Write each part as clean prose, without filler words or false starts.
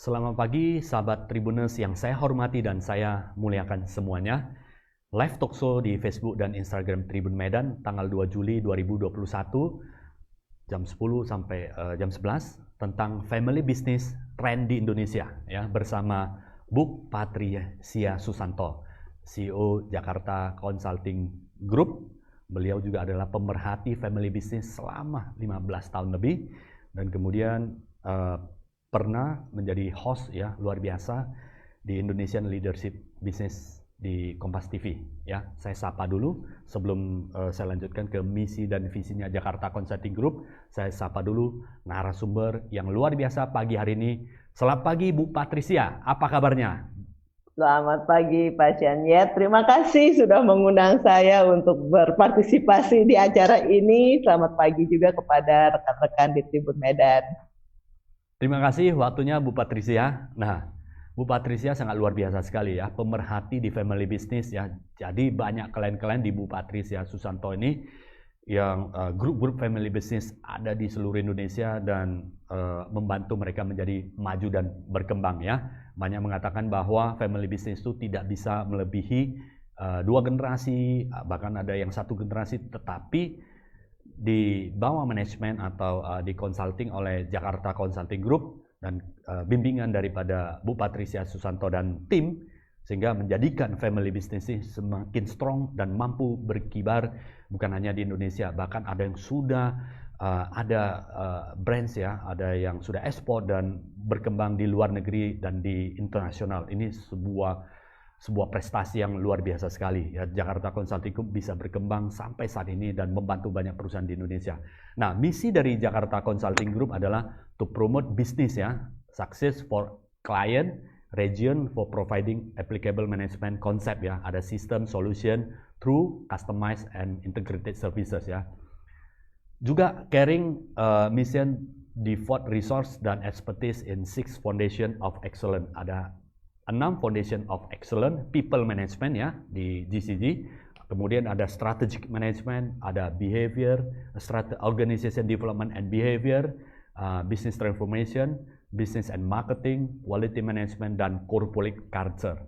Selamat pagi sahabat Tribuners yang saya hormati dan saya muliakan semuanya. Live talkshow di Facebook dan Instagram Tribun Medan tanggal 2 Juli 2021 jam 10 sampai jam 11 tentang family business trend di Indonesia ya bersama Bu Patricia Susanto, CEO Jakarta Consulting Group. Beliau juga adalah pemerhati family business selama 15 tahun lebih dan kemudian pernah menjadi host ya luar biasa di Indonesian Leadership Business di Kompas TV ya. Saya sapa dulu sebelum saya lanjutkan ke misi dan visinya Jakarta Consulting Group. Saya sapa dulu narasumber yang luar biasa pagi hari ini. Selamat pagi Bu Patricia, apa kabarnya? Selamat pagi Pak Syanyet, terima kasih sudah mengundang saya untuk berpartisipasi di acara ini. Selamat pagi juga kepada rekan-rekan di Tribun Medan. Terima kasih waktunya Bu Patricia. Nah, Bu Patricia sangat luar biasa sekali ya, pemerhati di family business ya. Jadi banyak klien-klien di Bu Patricia Susanto ini yang grup-grup family business ada di seluruh Indonesia dan membantu mereka menjadi maju dan berkembang ya. Banyak mengatakan bahwa family business itu tidak bisa melebihi 2 generasi, bahkan ada yang 1 generasi, tetapi di bawah manajemen atau di consulting oleh Jakarta Consulting Group dan bimbingan daripada Bu Patricia Susanto dan tim sehingga menjadikan family business ini semakin strong dan mampu berkibar bukan hanya di Indonesia, bahkan ada yang sudah ada brands ya, ada yang sudah ekspor dan berkembang di luar negeri dan di internasional. Ini sebuah prestasi yang luar biasa sekali ya. Jakarta Consulting Group bisa berkembang sampai saat ini dan membantu banyak perusahaan di Indonesia. Nah, misi dari Jakarta Consulting Group adalah to promote business ya, success for client, region for providing applicable management concept ya, ada system solution through customized and integrated services ya. Juga caring mission, devote resource dan expertise in 6 foundation of excellence. Ada 6 foundation of excellence, people management ya di GCG. Kemudian ada strategic management, ada behavior, organization development and behavior, business transformation, business and marketing, quality management, dan corporate culture.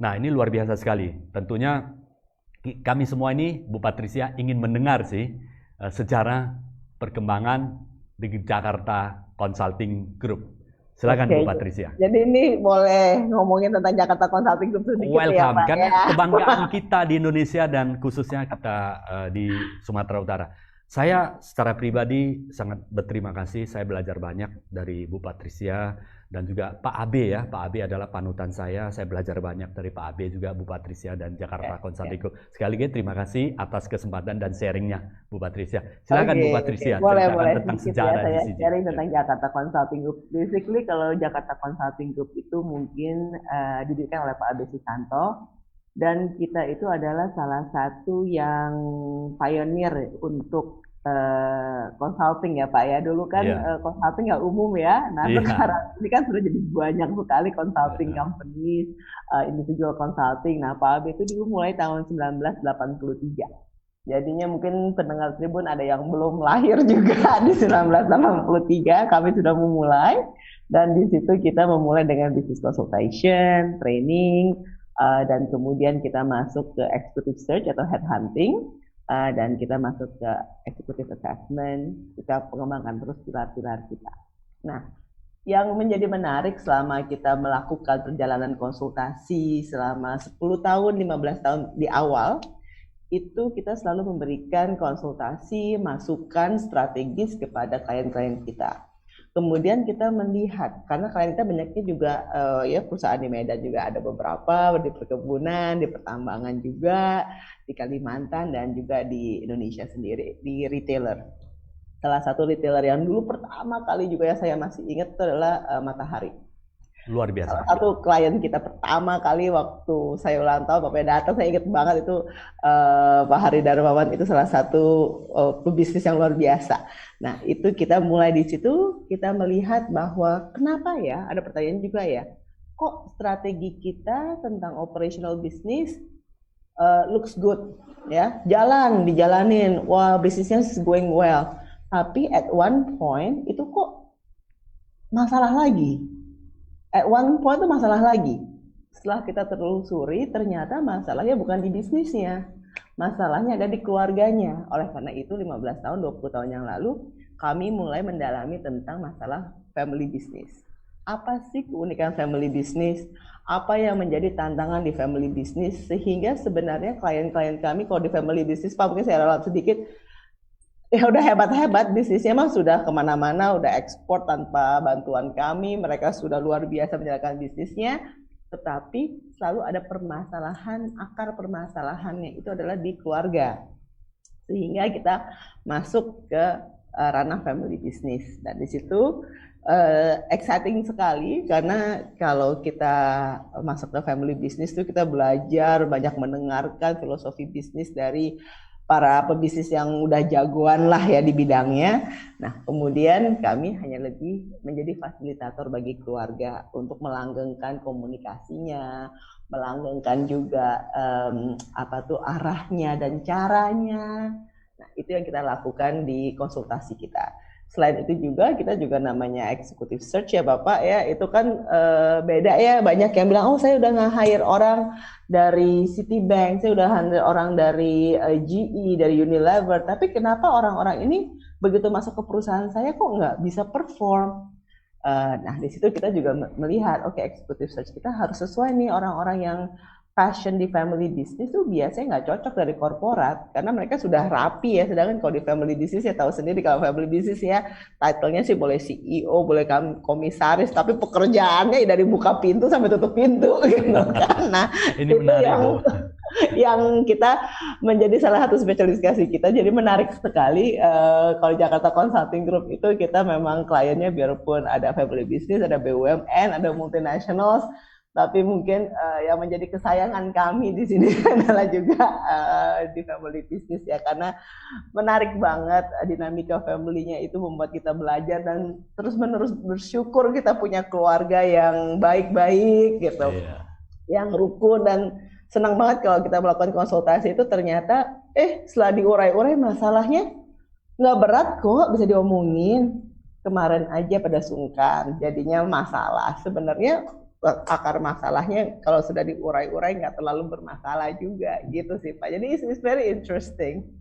Nah, ini luar biasa sekali. Tentunya kami semua ini, Bu Patricia, ingin mendengar sih sejarah perkembangan di Jakarta Consulting Group. Silakan Bu Patricia. Jadi ini boleh ngomongin tentang Jakarta Consulting Group sedikit. Welcome, ya Pak. Karena kebanggaan kita di Indonesia dan khususnya kita di Sumatera Utara. Saya secara pribadi sangat berterima kasih, saya belajar banyak dari Bu Patricia dan juga Pak Abe ya. Pak Abe adalah panutan saya belajar banyak dari Pak Abe juga, Bu Patricia dan Jakarta Consulting Group. Sekali lagi terima kasih atas kesempatan dan sharingnya Bu Patricia. Silakan Bu Patricia, boleh tentang ya, sejarah saya di sini. sharing tentang Jakarta Consulting Group. Basically kalau Jakarta Consulting Group itu mungkin didirikan oleh Pak Abe Susanto. Dan kita itu adalah salah satu yang pionir untuk consulting ya Pak ya. Dulu kan consulting nggak umum ya. Nah sekarang ini kan sudah jadi banyak sekali consulting companies, individual consulting. Nah Pak Abe itu dulu mulai tahun 1983. Jadinya mungkin pendengar Tribun ada yang belum lahir juga di 1983. Kami sudah memulai dan di situ kita memulai dengan business consultation, training, dan kemudian kita masuk ke executive search atau headhunting, dan kita masuk ke executive assessment. Kita mengembangkan terus pilar-pilar kita. Nah, yang menjadi menarik selama kita melakukan perjalanan konsultasi selama 10 tahun, 15 tahun di awal, itu kita selalu memberikan konsultasi, masukan strategis kepada klien-klien kita. Kemudian kita melihat, karena klien kita banyaknya juga ya perusahaan di Medan juga ada beberapa, di perkebunan, di pertambangan juga, di Kalimantan dan juga di Indonesia sendiri, di retailer. Salah satu retailer yang dulu pertama kali juga ya saya masih ingat itu adalah Matahari. Luar biasa. Salah satu klien kita pertama kali waktu saya ulang tahun, Bapak datang, saya ingat banget itu Pak Hari Darmawan itu salah satu pebisnis yang luar biasa. Nah itu kita mulai di situ, kita melihat bahwa kenapa ya, ada pertanyaan juga ya, kok strategi kita tentang operational business looks good ya, dijalanin, wah bisnisnya is going well, tapi at one point itu kok masalah lagi. at one point itu masalah lagi. Setelah kita telusuri, ternyata masalahnya bukan di bisnisnya. Masalahnya ada di keluarganya. Oleh karena itu 15 tahun, 20 tahun yang lalu, kami mulai mendalami tentang masalah family business. Apa sih keunikan family business? Apa yang menjadi tantangan di family business? Sehingga sebenarnya klien-klien kami, kalau di family business, Pak, mungkin saya ralat sedikit, ya udah hebat-hebat bisnisnya mah sudah kemana-mana, udah ekspor tanpa bantuan kami, mereka sudah luar biasa menjalankan bisnisnya, tetapi selalu ada permasalahan, akar permasalahannya itu adalah di keluarga, sehingga kita masuk ke ranah family business, dan di situ exciting sekali karena kalau kita masuk ke family business itu kita belajar banyak mendengarkan filosofi bisnis dari para pebisnis yang udah jagoan lah ya di bidangnya. Nah, kemudian kami hanya lebih menjadi fasilitator bagi keluarga untuk melanggengkan komunikasinya, melanggengkan juga arahnya dan caranya. Nah, itu yang kita lakukan di konsultasi kita. Selain itu juga kita juga namanya executive search ya Bapak ya, itu kan beda ya, banyak yang bilang oh saya udah nge-hire orang dari Citibank, saya udah hire orang dari GE, dari Unilever, tapi kenapa orang-orang ini begitu masuk ke perusahaan saya kok nggak bisa perform? Nah di situ kita juga melihat oke, executive search kita harus sesuai nih, orang-orang yang passion di family business tuh biasanya nggak cocok dari korporat karena mereka sudah rapi ya, sedangkan kalau di family business ya tahu sendiri, kalau family business ya title-nya sih boleh CEO, boleh komisaris, tapi pekerjaannya dari buka pintu sampai tutup pintu gitu kan. Nah Ini itu menarik, yang kita menjadi salah satu spesialisasi kita, jadi menarik sekali. Kalau Jakarta Consulting Group itu kita memang kliennya biarpun ada family business, ada BUMN, ada multinationals, tapi mungkin yang menjadi kesayangan kami di sini adalah juga di family business ya, karena menarik banget dinamika family-nya itu membuat kita belajar dan terus-menerus bersyukur kita punya keluarga yang baik-baik gitu, yang rukun, dan senang banget kalau kita melakukan konsultasi itu ternyata setelah diurai-urai masalahnya nggak berat kok, bisa diomongin. Kemarin aja pada sungkan jadinya masalah, sebenarnya akar masalahnya kalau sudah diurai-urai nggak terlalu bermasalah juga gitu sih Pak. Jadi it's very interesting.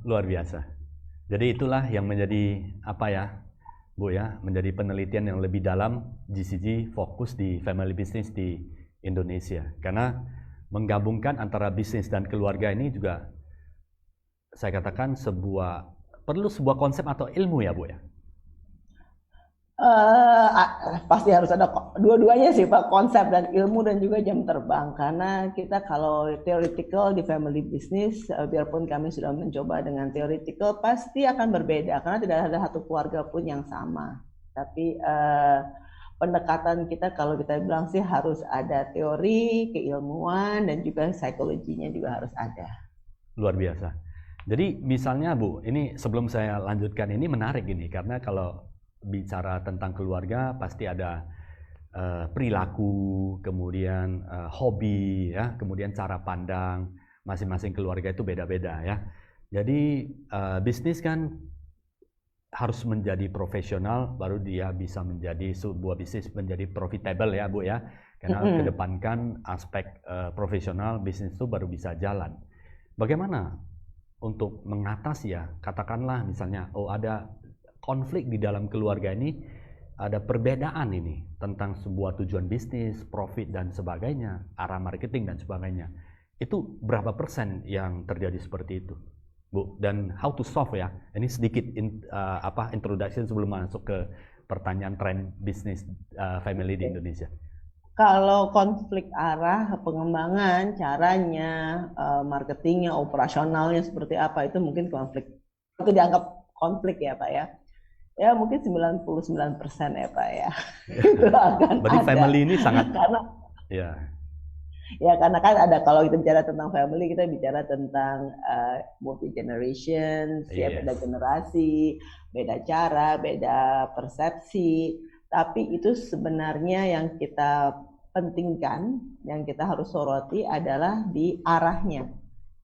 Luar biasa. Jadi itulah yang menjadi apa ya Bu ya, menjadi penelitian yang lebih dalam GCG fokus di family business di Indonesia. Karena menggabungkan antara bisnis dan keluarga ini juga saya katakan perlu sebuah konsep atau ilmu ya Bu ya. Pasti harus ada dua-duanya sih Pak, konsep dan ilmu dan juga jam terbang, karena kita kalau theoretical di family business, biarpun kami sudah mencoba dengan theoretical, pasti akan berbeda karena tidak ada satu keluarga pun yang sama. Tapi pendekatan kita kalau kita bilang sih harus ada teori, keilmuan, dan juga psikologinya juga harus ada. Luar biasa. Jadi misalnya Bu, ini sebelum saya lanjutkan ini menarik ini, karena kalau bicara tentang keluarga pasti ada perilaku, kemudian hobi ya, kemudian cara pandang masing-masing keluarga itu beda-beda ya. Jadi bisnis kan harus menjadi profesional baru dia bisa menjadi sebuah bisnis menjadi profitable ya Bu ya. Karena kedepankan aspek profesional bisnis itu baru bisa jalan. Bagaimana untuk mengatasi ya, katakanlah misalnya ada konflik di dalam keluarga ini, ada perbedaan ini tentang sebuah tujuan bisnis, profit dan sebagainya, arah marketing dan sebagainya. Itu berapa persen yang terjadi seperti itu, Bu? Dan how to solve ya? Ini sedikit introduction sebelum masuk ke pertanyaan tren bisnis family di Indonesia. Kalau konflik arah pengembangan, caranya, marketingnya, operasionalnya seperti apa, itu mungkin konflik. Itu dianggap konflik ya Pak ya. Ya mungkin 99% ya Pak ya. Itu akan berarti ada. Family ini sangat karena ya karena kan ada, kalau kita bicara tentang family kita bicara tentang multi generations, ya beda generasi, beda cara, beda persepsi. Tapi itu sebenarnya yang kita pentingkan, yang kita harus soroti adalah di arahnya.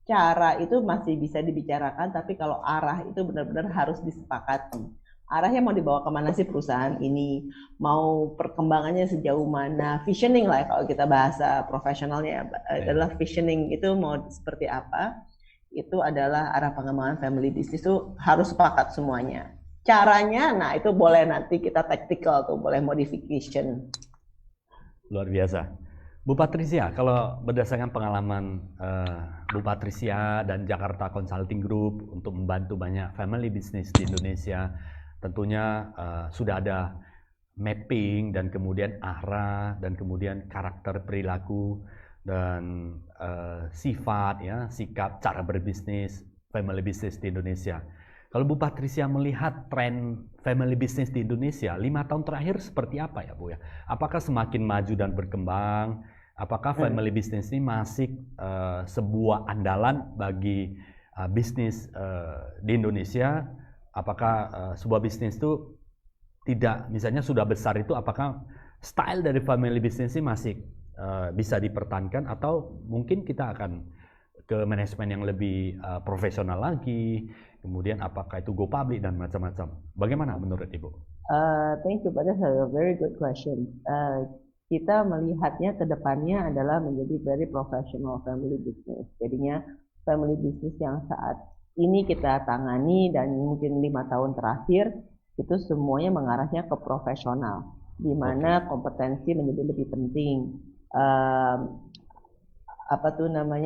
Cara itu masih bisa dibicarakan, tapi kalau arah itu benar-benar harus disepakati. arahnya mau dibawa kemana sih perusahaan ini, mau perkembangannya sejauh mana, visioning lah kalau kita bahasa profesionalnya adalah visioning itu mau seperti apa, itu adalah arah pengembangan family business itu harus sepakat semuanya. Caranya, nah itu boleh nanti kita tactical tuh, boleh modification. Luar biasa. Bu Patricia, kalau berdasarkan pengalaman Bu Patricia dan Jakarta Consulting Group untuk membantu banyak family business di Indonesia, tentunya sudah ada mapping dan kemudian arah dan kemudian karakter perilaku dan sifat ya, sikap cara berbisnis family business di Indonesia. Kalau Bu Patricia melihat tren family business di Indonesia 5 tahun terakhir seperti apa ya Bu ya? Apakah semakin maju dan berkembang? Apakah family business ini masih sebuah andalan bagi bisnis di Indonesia? Apakah sebuah bisnis itu tidak, misalnya sudah besar itu, apakah style dari family business ini masih bisa dipertahankan atau mungkin kita akan ke manajemen yang lebih profesional lagi? Kemudian apakah itu go public dan macam-macam? Bagaimana menurut Ibu? Thank you, that's a very good question. Kita melihatnya ke depannya adalah menjadi very professional family business. Jadinya family business yang saat ini kita tangani dan mungkin 5 tahun terakhir itu semuanya mengarahnya ke profesional, di mana kompetensi menjadi lebih penting.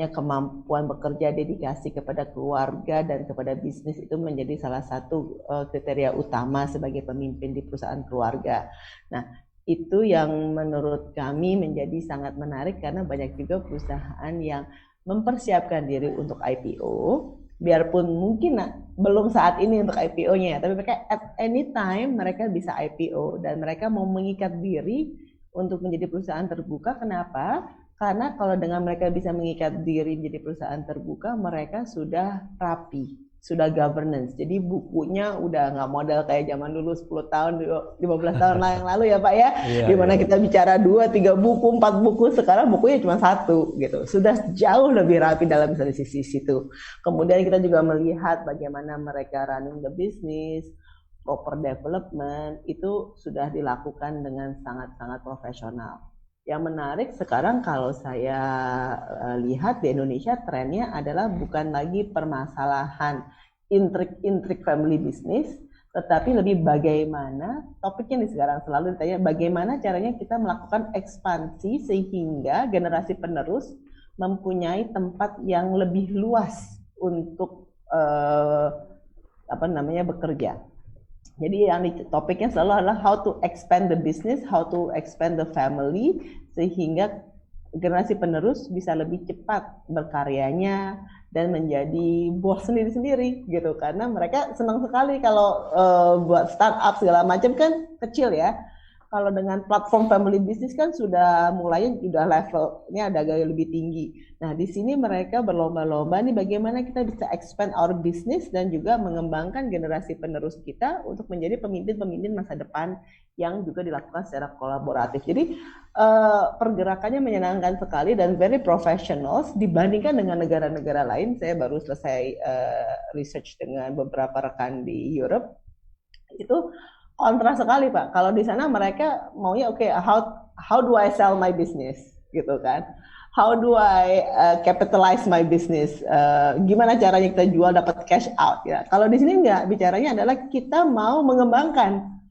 Kemampuan bekerja, dedikasi kepada keluarga dan kepada bisnis itu menjadi salah satu kriteria utama sebagai pemimpin di perusahaan keluarga. Nah, itu yang menurut kami menjadi sangat menarik karena banyak juga perusahaan yang mempersiapkan diri untuk IPO, biarpun mungkin belum saat ini untuk IPO-nya, tapi mereka at any time mereka bisa IPO dan mereka mau mengikat diri untuk menjadi perusahaan terbuka. Kenapa? Karena kalau dengan mereka bisa mengikat diri menjadi perusahaan terbuka, mereka sudah rapi, sudah governance. Jadi bukunya udah nggak model kayak zaman dulu 10 tahun, 15 tahun yang lalu ya Pak ya. Dimana kita bicara 2, 3 buku, 4 buku, sekarang bukunya cuma 1 gitu. Sudah jauh lebih rapi dalam sisi situ. Kemudian kita juga melihat bagaimana mereka running the business, proper development, itu sudah dilakukan dengan sangat-sangat profesional. Yang menarik sekarang kalau saya lihat di Indonesia trennya adalah bukan lagi permasalahan intrik family business, tetapi lebih bagaimana, topiknya nih sekarang selalu ditanya bagaimana caranya kita melakukan ekspansi sehingga generasi penerus mempunyai tempat yang lebih luas untuk bekerja. Jadi yang topiknya selalu adalah how to expand the business, how to expand the family, sehingga generasi penerus bisa lebih cepat berkaryanya dan menjadi bos sendiri-sendiri gitu. Karena mereka senang sekali kalau buat startup segala macam kan kecil ya. Kalau dengan platform family business kan sudah mulai levelnya ada agak lebih tinggi. Nah, di sini mereka berlomba-lomba nih bagaimana kita bisa expand our business dan juga mengembangkan generasi penerus kita untuk menjadi pemimpin-pemimpin masa depan yang juga dilakukan secara kolaboratif. Jadi pergerakannya menyenangkan sekali dan very professional dibandingkan dengan negara-negara lain. Saya baru selesai research dengan beberapa rekan di Europe. Itu kontras sekali Pak. Kalau di sana mereka maunya how do I sell my business gitu kan? How do I capitalize my business? Gimana caranya kita jual dapat cash out ya? Kalau di sini enggak, bicaranya adalah kita mau mengembangkan.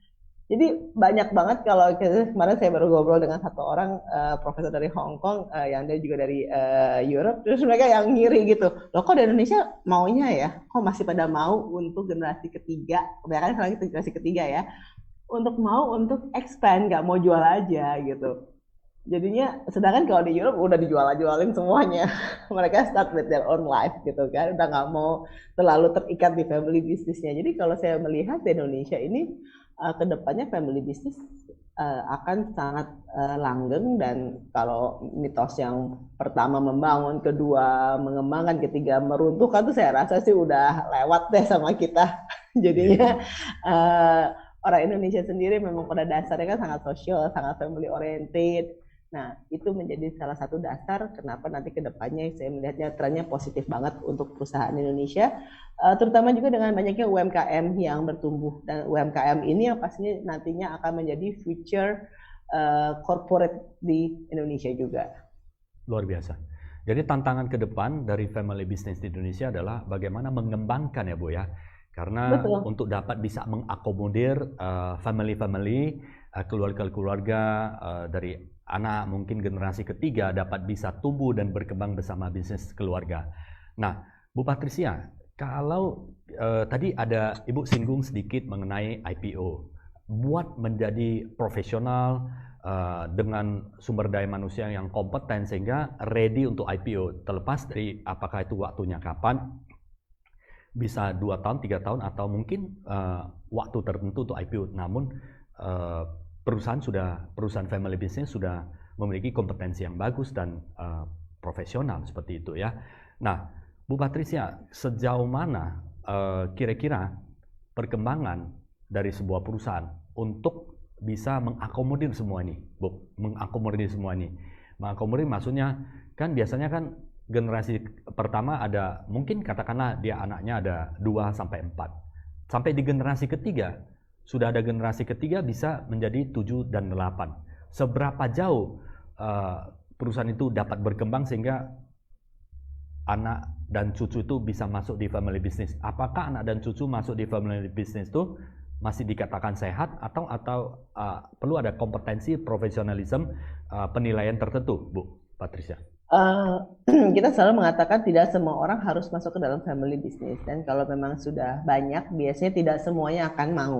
Jadi banyak banget kalau kemarin saya baru ngobrol dengan satu orang profesor dari Hong Kong yang dia juga dari Europe, terus mereka yang ngiri gitu, loh kok di Indonesia maunya ya, kok masih pada mau untuk generasi ketiga, kebanyakan sekarang generasi ketiga ya, untuk expand, nggak mau jual aja gitu. Jadinya sedangkan kalau di Europe udah dijual-jualin semuanya, mereka start with their own life gitu kan, udah nggak mau terlalu terikat di family bisnisnya. Jadi kalau saya melihat di Indonesia ini kedepannya family business akan sangat langgeng, dan kalau mitos yang pertama membangun, kedua mengembangkan, ketiga meruntuhkan, itu saya rasa sih udah lewat deh sama kita. Jadinya orang Indonesia sendiri memang pada dasarnya kan sangat sosial, sangat family oriented, Nah, itu menjadi salah satu dasar kenapa nanti ke depannya saya melihatnya trennya positif banget untuk perusahaan Indonesia, terutama juga dengan banyaknya UMKM yang bertumbuh. Dan UMKM ini yang pastinya nantinya akan menjadi future corporate di Indonesia juga. Luar biasa. Jadi tantangan ke depan dari family business di Indonesia adalah bagaimana mengembangkan ya Bu ya. Karena Betul. untuk dapat bisa mengakomodir family-family, keluarga-keluarga dari anak mungkin generasi ketiga dapat bisa tumbuh dan berkembang bersama bisnis keluarga. Nah, Bu Patricia, kalau tadi ada Ibu singgung sedikit mengenai IPO. Buat menjadi profesional dengan sumber daya manusia yang kompeten sehingga ready untuk IPO, terlepas dari apakah itu waktunya kapan, bisa 2 tahun, 3 tahun, atau mungkin waktu tertentu untuk IPO. Namun perusahaan family business sudah memiliki kompetensi yang bagus dan profesional seperti itu ya. Nah, Bu Patricia, sejauh mana kira-kira perkembangan dari sebuah perusahaan untuk bisa mengakomodir semua ini, Bu? Mengakomodir semua ini. Mengakomodir maksudnya kan biasanya kan generasi pertama ada mungkin katakanlah dia anaknya ada 2 sampai 4. Sampai di generasi ketiga sudah ada generasi ketiga bisa menjadi 7 dan 8. Seberapa jauh perusahaan itu dapat berkembang sehingga anak dan cucu itu bisa masuk di family business? Apakah anak dan cucu masuk di family business itu masih dikatakan sehat atau perlu ada kompetensi profesionalisme penilaian tertentu, Bu Patricia? Kita selalu mengatakan tidak semua orang harus masuk ke dalam family business, dan kalau memang sudah banyak biasanya tidak semuanya akan mau.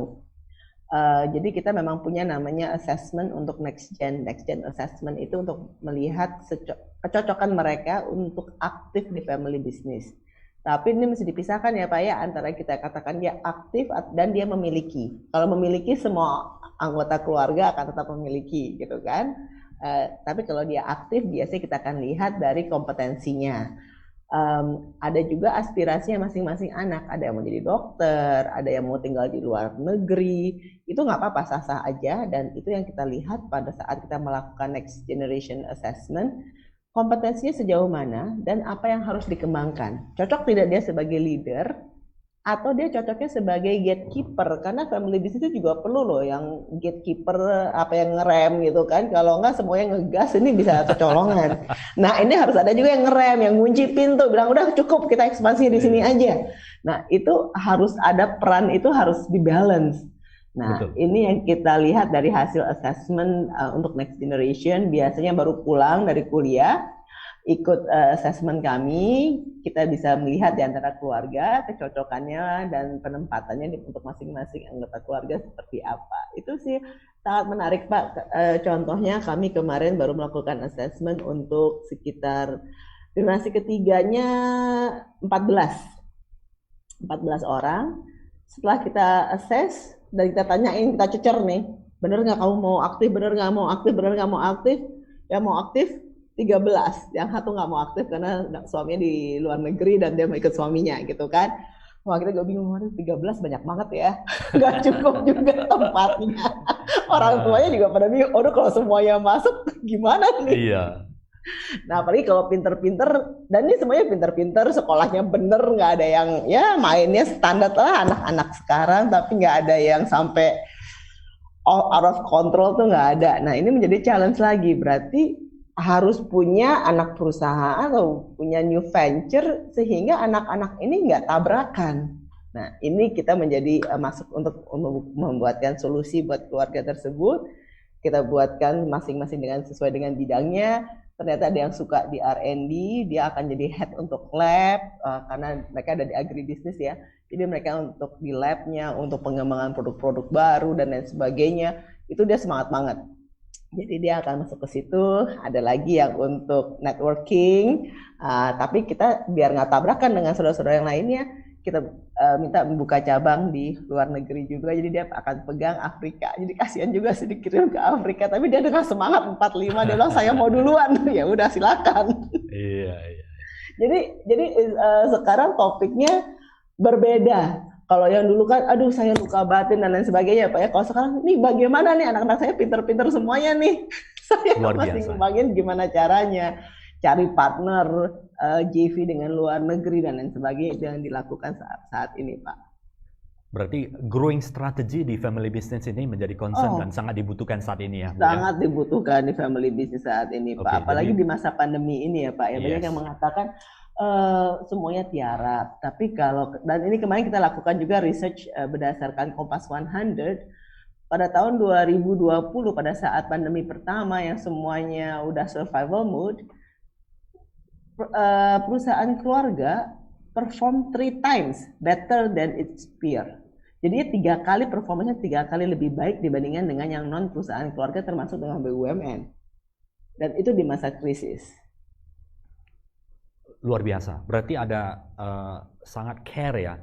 Jadi kita memang punya namanya assessment untuk next gen assessment itu untuk melihat kecocokan mereka untuk aktif di family business. Tapi ini mesti dipisahkan ya Pak ya, antara kita katakan dia aktif dan dia memiliki. Kalau memiliki, semua anggota keluarga akan tetap memiliki gitu kan. Tapi kalau dia aktif biasanya kita akan lihat dari kompetensinya. Ada juga aspirasinya masing-masing anak, ada yang mau jadi dokter, ada yang mau tinggal di luar negeri, itu nggak apa-apa, sah-sah aja. Dan itu yang kita lihat pada saat kita melakukan next generation assessment, kompetensinya sejauh mana dan apa yang harus dikembangkan. Cocok tidak dia sebagai leader, atau dia cocoknya sebagai gatekeeper, karena family business itu juga perlu loh yang gatekeeper, apa yang ngerem gitu kan. Kalau enggak semuanya ngegas, ini bisa kecolongan. Nah, ini harus ada juga yang ngerem, yang ngunci pintu, bilang udah cukup, kita ekspansi di sini aja. Nah, itu harus ada peran, itu harus dibalance. Nah, betul. Ini yang kita lihat dari hasil assessment untuk next generation, biasanya baru pulang dari kuliah, ikut assessment kami, kita bisa melihat di antara keluarga kecocokannya dan penempatannya untuk masing-masing anggota keluarga seperti apa. Itu sih sangat menarik Pak. Contohnya kami kemarin baru melakukan assessment untuk sekitar generasi ketiganya 14 orang. Setelah kita assess dan kita tanyain, kita cecer nih, bener nggak kamu mau aktif, bener nggak mau aktif, bener nggak mau aktif, ya mau aktif 13, yang satu nggak mau aktif karena suaminya di luar negeri dan dia mau ikut suaminya gitu kan. Wah, kita gak bingung, 13 banyak banget ya, nggak cukup juga tempatnya. Orang tuanya juga pada bingung, aduh kalau semuanya masuk gimana nih? Iya. Nah, apalagi kalau pinter-pinter, dan ini semuanya pinter-pinter, sekolahnya bener, nggak ada yang ya mainnya standar lah anak-anak sekarang, tapi nggak ada yang sampai out of control tuh nggak ada. Nah, ini menjadi challenge lagi, berarti harus punya anak perusahaan atau punya new venture sehingga anak-anak ini nggak tabrakan. Nah, ini kita menjadi masuk untuk membuatkan solusi buat keluarga tersebut. Kita buatkan masing-masing sesuai dengan bidangnya. Ternyata ada yang suka di R&D, dia akan jadi head untuk lab, karena mereka ada di agribisnis ya. Jadi mereka untuk di labnya, untuk pengembangan produk-produk baru dan lain sebagainya, itu dia semangat banget. Jadi dia akan masuk ke situ. Ada lagi yang untuk networking, tapi kita biar nggak tabrakan dengan saudara-saudara yang lainnya, kita minta membuka cabang di luar negeri juga. Jadi dia akan pegang Afrika. Jadi kasihan juga sih dikirim ke Afrika, tapi dia dengan semangat 45, dia bilang saya mau duluan. Ya udah silakan. Iya. Jadi sekarang topiknya berbeda. Kalau yang dulu kan, aduh saya luka batin dan lain sebagainya Pak ya. Kalau sekarang, nih bagaimana nih anak-anak saya pinter-pinter semuanya nih. Saya Luar masih biasa. ngembangin gimana caranya cari partner JV dengan luar negeri dan lain sebagainya yang dilakukan saat ini, Pak. Berarti growing strategy di family business ini menjadi concern dan sangat dibutuhkan saat ini ya, Bu ya? Sangat dibutuhkan di family business saat ini, Pak. Apalagi di masa pandemi ini ya, Pak. Ya, banyak yang mengatakan semuanya tiarap. Tapi dan ini kemarin kita lakukan juga research berdasarkan Kompas 100 pada tahun 2020 pada saat pandemi pertama yang semuanya udah survival mode, perusahaan keluarga perform 3 times better than its peer. Jadi 3 kali performanya 3 kali lebih baik dibandingkan dengan yang non perusahaan keluarga termasuk dengan BUMN. Dan itu di masa krisis. Luar biasa. Berarti ada sangat care ya.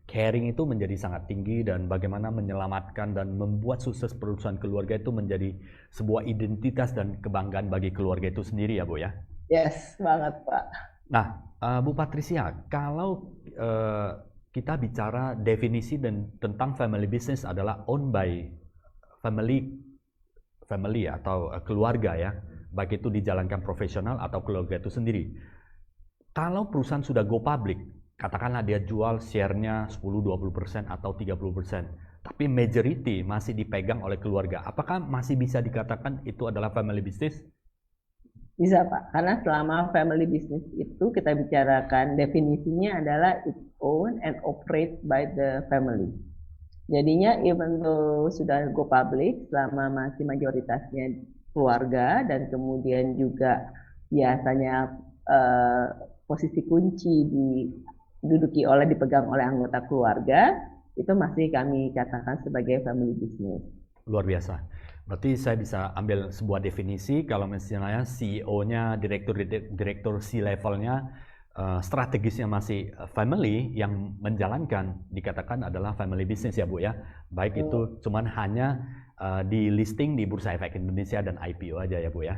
Caring itu menjadi sangat tinggi dan bagaimana menyelamatkan dan membuat sukses perusahaan keluarga itu menjadi sebuah identitas dan kebanggaan bagi keluarga itu sendiri ya, Bu ya? Yes, banget Pak. Nah, Bu Patricia, kalau kita bicara definisi dan tentang family business adalah owned by family atau keluarga ya, baik itu dijalankan profesional atau keluarga itu sendiri. Kalau perusahaan sudah go public, katakanlah dia jual share-nya 10-20% atau 30%, tapi majority masih dipegang oleh keluarga. Apakah masih bisa dikatakan itu adalah family business? Bisa Pak, karena selama family business itu kita bicarakan definisinya adalah it's owned and operated by the family. Jadinya even though sudah go public, selama masih mayoritasnya keluarga dan kemudian juga biasanya posisi kunci dipegang oleh anggota keluarga, itu masih kami katakan sebagai family business. Luar biasa. Berarti saya bisa ambil sebuah definisi kalau misalnya CEO-nya, direktur C-levelnya, strategisnya masih family yang menjalankan, dikatakan adalah family business ya Bu ya. Baik itu cuman hanya di listing di Bursa Efek Indonesia dan IPO aja ya Bu ya.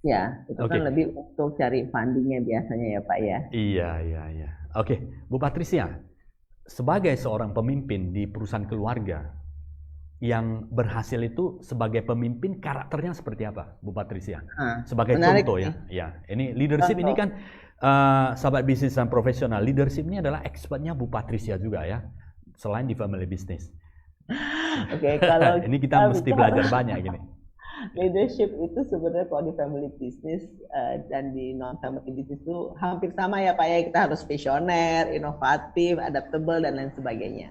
Ya, itu kan lebih untuk cari fundingnya biasanya ya Pak ya. Iya. Oke, Bu Patricia, sebagai seorang pemimpin di perusahaan keluarga yang berhasil itu sebagai pemimpin karakternya seperti apa, Bu Patricia? Sebagai contoh ya. Ya, ini leadership ini kan sahabat bisnis dan profesional. Leadership ini adalah expertnya Bu Patricia juga ya, selain di family business. Oke, kalau ini kita mesti belajar banyak gini. Leadership itu sebenarnya kalau di family business dan di non family business itu hampir sama ya Pak ya, kita harus visioner, inovatif, adaptable dan lain sebagainya.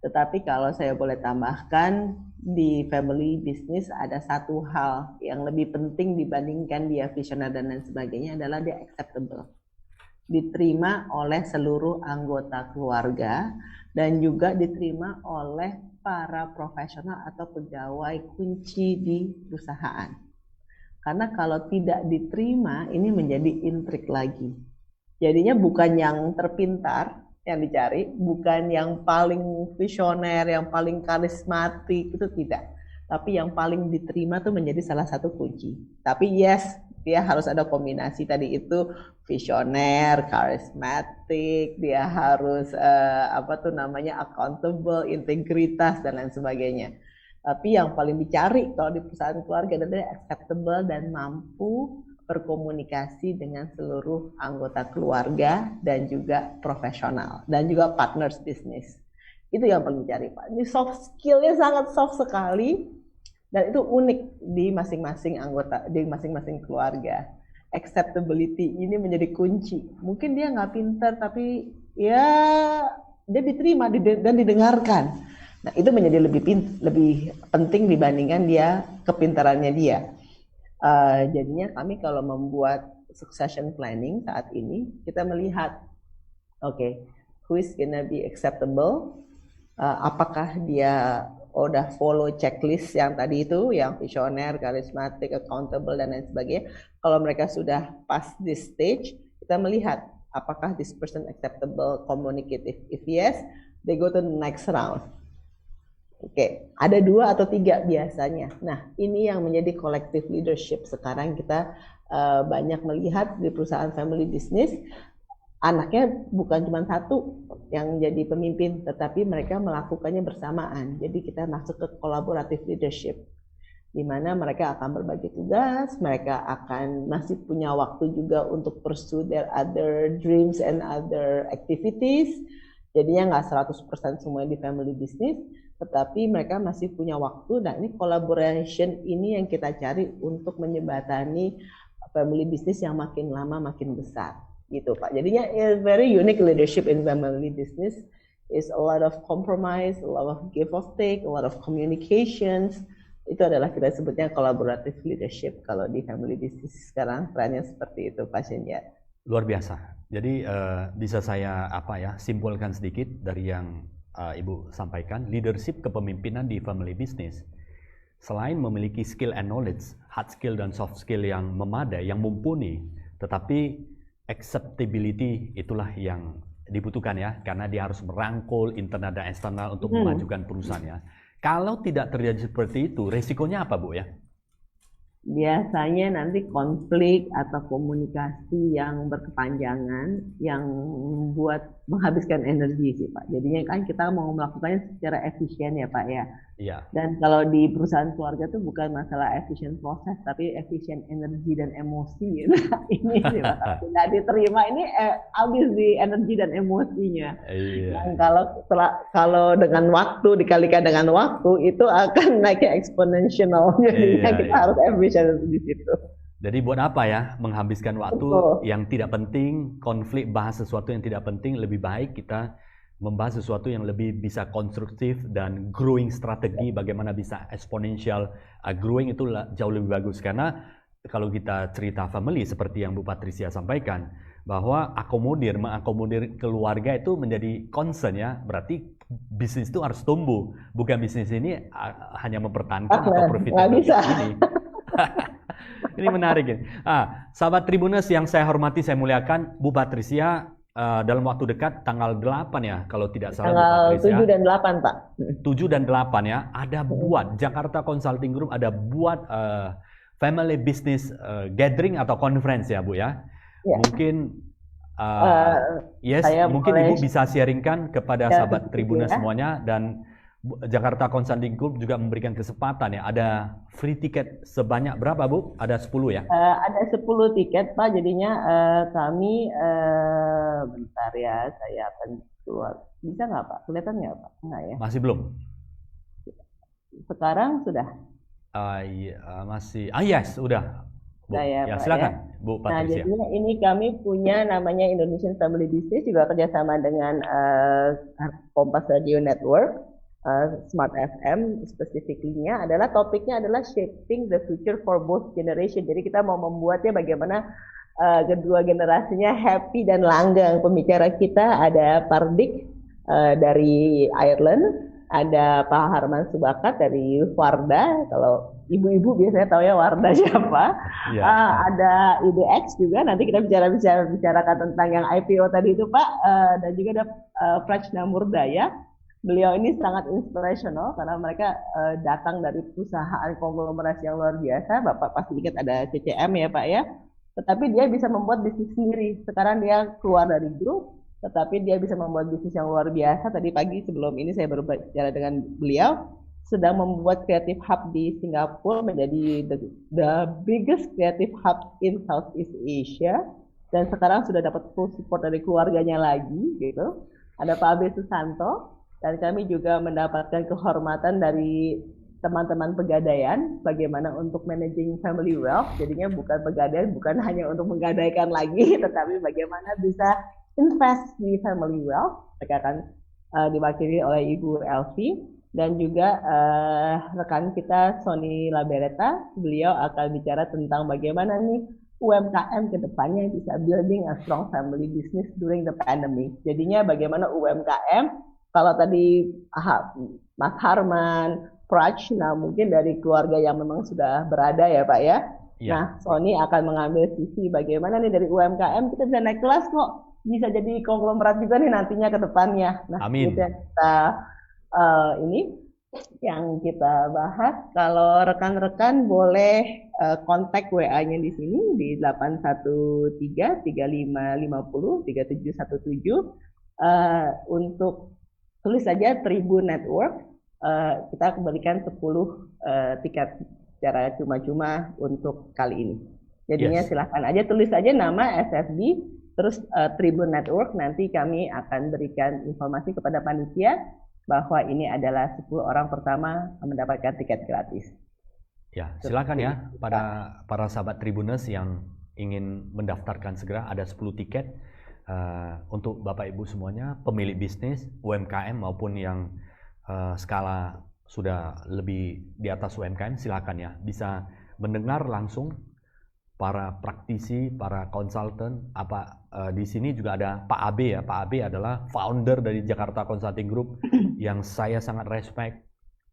Tetapi kalau saya boleh tambahkan, di family business ada satu hal yang lebih penting dibandingkan dia visioner dan lain sebagainya adalah dia acceptable. Diterima oleh seluruh anggota keluarga dan juga diterima oleh para profesional atau pegawai kunci di perusahaan. Karena kalau tidak diterima, ini menjadi intrik lagi. Jadinya bukan yang terpintar yang dicari, bukan yang paling visioner, yang paling karismatik, itu tidak. Tapi yang paling diterima tuh menjadi salah satu kunci. Tapi yes, dia harus ada kombinasi tadi itu visioner, karismatik, dia harus accountable, integritas dan lain sebagainya. Tapi yang paling dicari kalau di perusahaan keluarga adalah acceptable dan mampu berkomunikasi dengan seluruh anggota keluarga dan juga profesional dan juga partners bisnis. Itu yang paling dicari Pak. Ini soft skill-nya sangat soft sekali dan itu unik di masing-masing anggota, di masing-masing keluarga. Acceptability ini menjadi kunci. Mungkin dia nggak pintar tapi ya dia diterima dan didengarkan. Nah itu menjadi lebih penting dibandingkan dia kepintarannya dia. Jadinya kami kalau membuat succession planning saat ini, kita melihat, who is gonna be acceptable, apakah dia udah follow checklist yang tadi itu, yang visioner, karismatik, accountable, dan lain sebagainya. Kalau mereka sudah pas this stage, kita melihat apakah this person acceptable, communicative. If yes, they go to the next round. Ada 2 atau 3 biasanya. Nah, ini yang menjadi collective leadership. Sekarang kita banyak melihat di perusahaan family business, anaknya bukan cuma satu yang jadi pemimpin, tetapi mereka melakukannya bersamaan. Jadi kita masuk ke collaborative leadership. di mana mereka akan berbagi tugas, mereka akan masih punya waktu juga untuk pursue their other dreams and other activities. Jadinya nggak 100% semua di family business, tetapi mereka masih punya waktu. Nah, ini collaboration ini yang kita cari untuk menyebatani family business yang makin lama makin besar, gitu Pak. Jadinya very unique leadership in family business is a lot of compromise, a lot of give of take, a lot of communications. Itu adalah kita sebutnya collaborative leadership kalau di family business sekarang trennya seperti itu Pak Shenja. Luar biasa. Jadi bisa saya simpulkan sedikit dari yang Ibu sampaikan, leadership kepemimpinan di family business selain memiliki skill and knowledge, hard skill dan soft skill yang memadai, yang mumpuni, tetapi acceptability itulah yang dibutuhkan ya, karena dia harus merangkul internal dan eksternal untuk memajukan perusahaannya. Kalau tidak terjadi seperti itu, resikonya apa Bu ya? Biasanya nanti konflik atau komunikasi yang berkepanjangan yang membuat menghabiskan energi sih Pak. Jadinya kan kita mau melakukannya secara efisien ya Pak ya. Iya. Dan kalau di perusahaan keluarga tuh bukan masalah efisien proses, tapi efisien energi dan emosi. Nah, ini sih Pak, tidak diterima ini habis di energi dan emosinya. Iya. Dan kalau dengan waktu dikalikan dengan waktu itu akan naiknya eksponensial. Jadinya kita harus efisien di situ. Jadi buat apa ya menghabiskan waktu yang tidak penting, konflik, bahas sesuatu yang tidak penting, lebih baik kita membahas sesuatu yang lebih bisa konstruktif dan growing strategi, bagaimana bisa exponential growing itu jauh lebih bagus. Karena kalau kita cerita family seperti yang Bu Patricia sampaikan, bahwa mengakomodir keluarga itu menjadi concern ya, berarti bisnis itu harus tumbuh, bukan bisnis ini hanya mempertahankan atau profitability ini. Ini menarik ya. Sahabat Tribuners yang saya hormati, saya muliakan, Bu Patricia dalam waktu dekat tanggal 8 ya, kalau tidak salah tanggal Bu Patricia. 7 dan 8 Pak. 7 dan 8 ya, ada buat Jakarta Consulting Group, ada buat family business gathering atau conference ya Bu ya. Ya. Mungkin mungkin Ibu bisa sharingkan kepada sahabat Tribuners semuanya, dan Jakarta Consulting Group juga memberikan kesempatan ya, ada free tiket sebanyak berapa Bu? Ada 10 ya? Ada 10 tiket Pak, jadinya kami bentar ya, saya akan keluar. Bisa nggak Pak? Kelihatan nggak Pak? Nggak ya? Masih belum? Sekarang sudah? Masih, yes, udah. Bu, ya silakan Bu Patricia. Nah, jadinya ini kami punya namanya Indonesian Family Business, juga kerjasama dengan Kompas Radio Network. Smart FM spesifiknya adalah topiknya adalah shaping the future for both generation. Jadi kita mau membuatnya bagaimana kedua generasinya happy dan langgang. Pembicara kita ada Pardik dari Ireland, ada Pak Harman Subakat dari Wardah. Kalau ibu-ibu biasanya tahu ya Wardah siapa. Ya. Ada IDX juga. Nanti kita bicarakan tentang yang IPO tadi itu Pak. Dan juga ada Prajna Murdaya. Beliau ini sangat inspirational karena mereka datang dari perusahaan konglomerasi yang luar biasa. Bapak pasti ingat ada CCM ya Pak ya. Tetapi dia bisa membuat bisnis sendiri. Sekarang dia keluar dari grup, tetapi dia bisa membuat bisnis yang luar biasa. Tadi pagi sebelum ini saya baru bicara dengan beliau, sedang membuat creative hub di Singapura menjadi the biggest creative hub in Southeast Asia. Dan sekarang sudah dapat full support dari keluarganya lagi gitu. Ada Pak Abe Susanto. Dan kami juga mendapatkan kehormatan dari teman-teman pegadaian bagaimana untuk managing family wealth. Jadinya bukan pegadaian, bukan hanya untuk menggadaikan lagi, tetapi bagaimana bisa invest di family wealth. Mereka akan diwakili oleh Ibu Elvi dan juga rekan kita Sony Labereta. Beliau akan bicara tentang bagaimana nih UMKM ke depannya bisa building a strong family business during the pandemic. Jadinya bagaimana UMKM, kalau tadi Mas Harman, Prajna mungkin dari keluarga yang memang sudah berada ya Pak ya. Ya. Nah, Sony akan mengambil sisi bagaimana nih dari UMKM kita bisa naik kelas kok, bisa jadi konglomerat juga nih nantinya ke depannya. Nah, amin. Itu yang kita ini yang kita bahas. Kalau rekan-rekan boleh kontak WA-nya di sini di 813 3550 3717 untuk tulis saja Tribun Network, kita kembalikan 10 tiket secara cuma-cuma untuk kali ini. Jadinya Yes. silahkan aja tulis aja nama SFB, terus Tribun Network, nanti kami akan berikan informasi kepada panitia bahwa ini adalah 10 orang pertama mendapatkan tiket gratis. Ya, silakan ya para sahabat Tribuners yang ingin mendaftarkan segera, ada 10 tiket untuk Bapak Ibu semuanya, pemilik bisnis, UMKM maupun yang skala sudah lebih di atas UMKM, silakan ya, bisa mendengar langsung para praktisi, para konsultan. Di sini juga ada Pak Abe ya. Pak Abe adalah founder dari Jakarta Consulting Group yang saya sangat respect.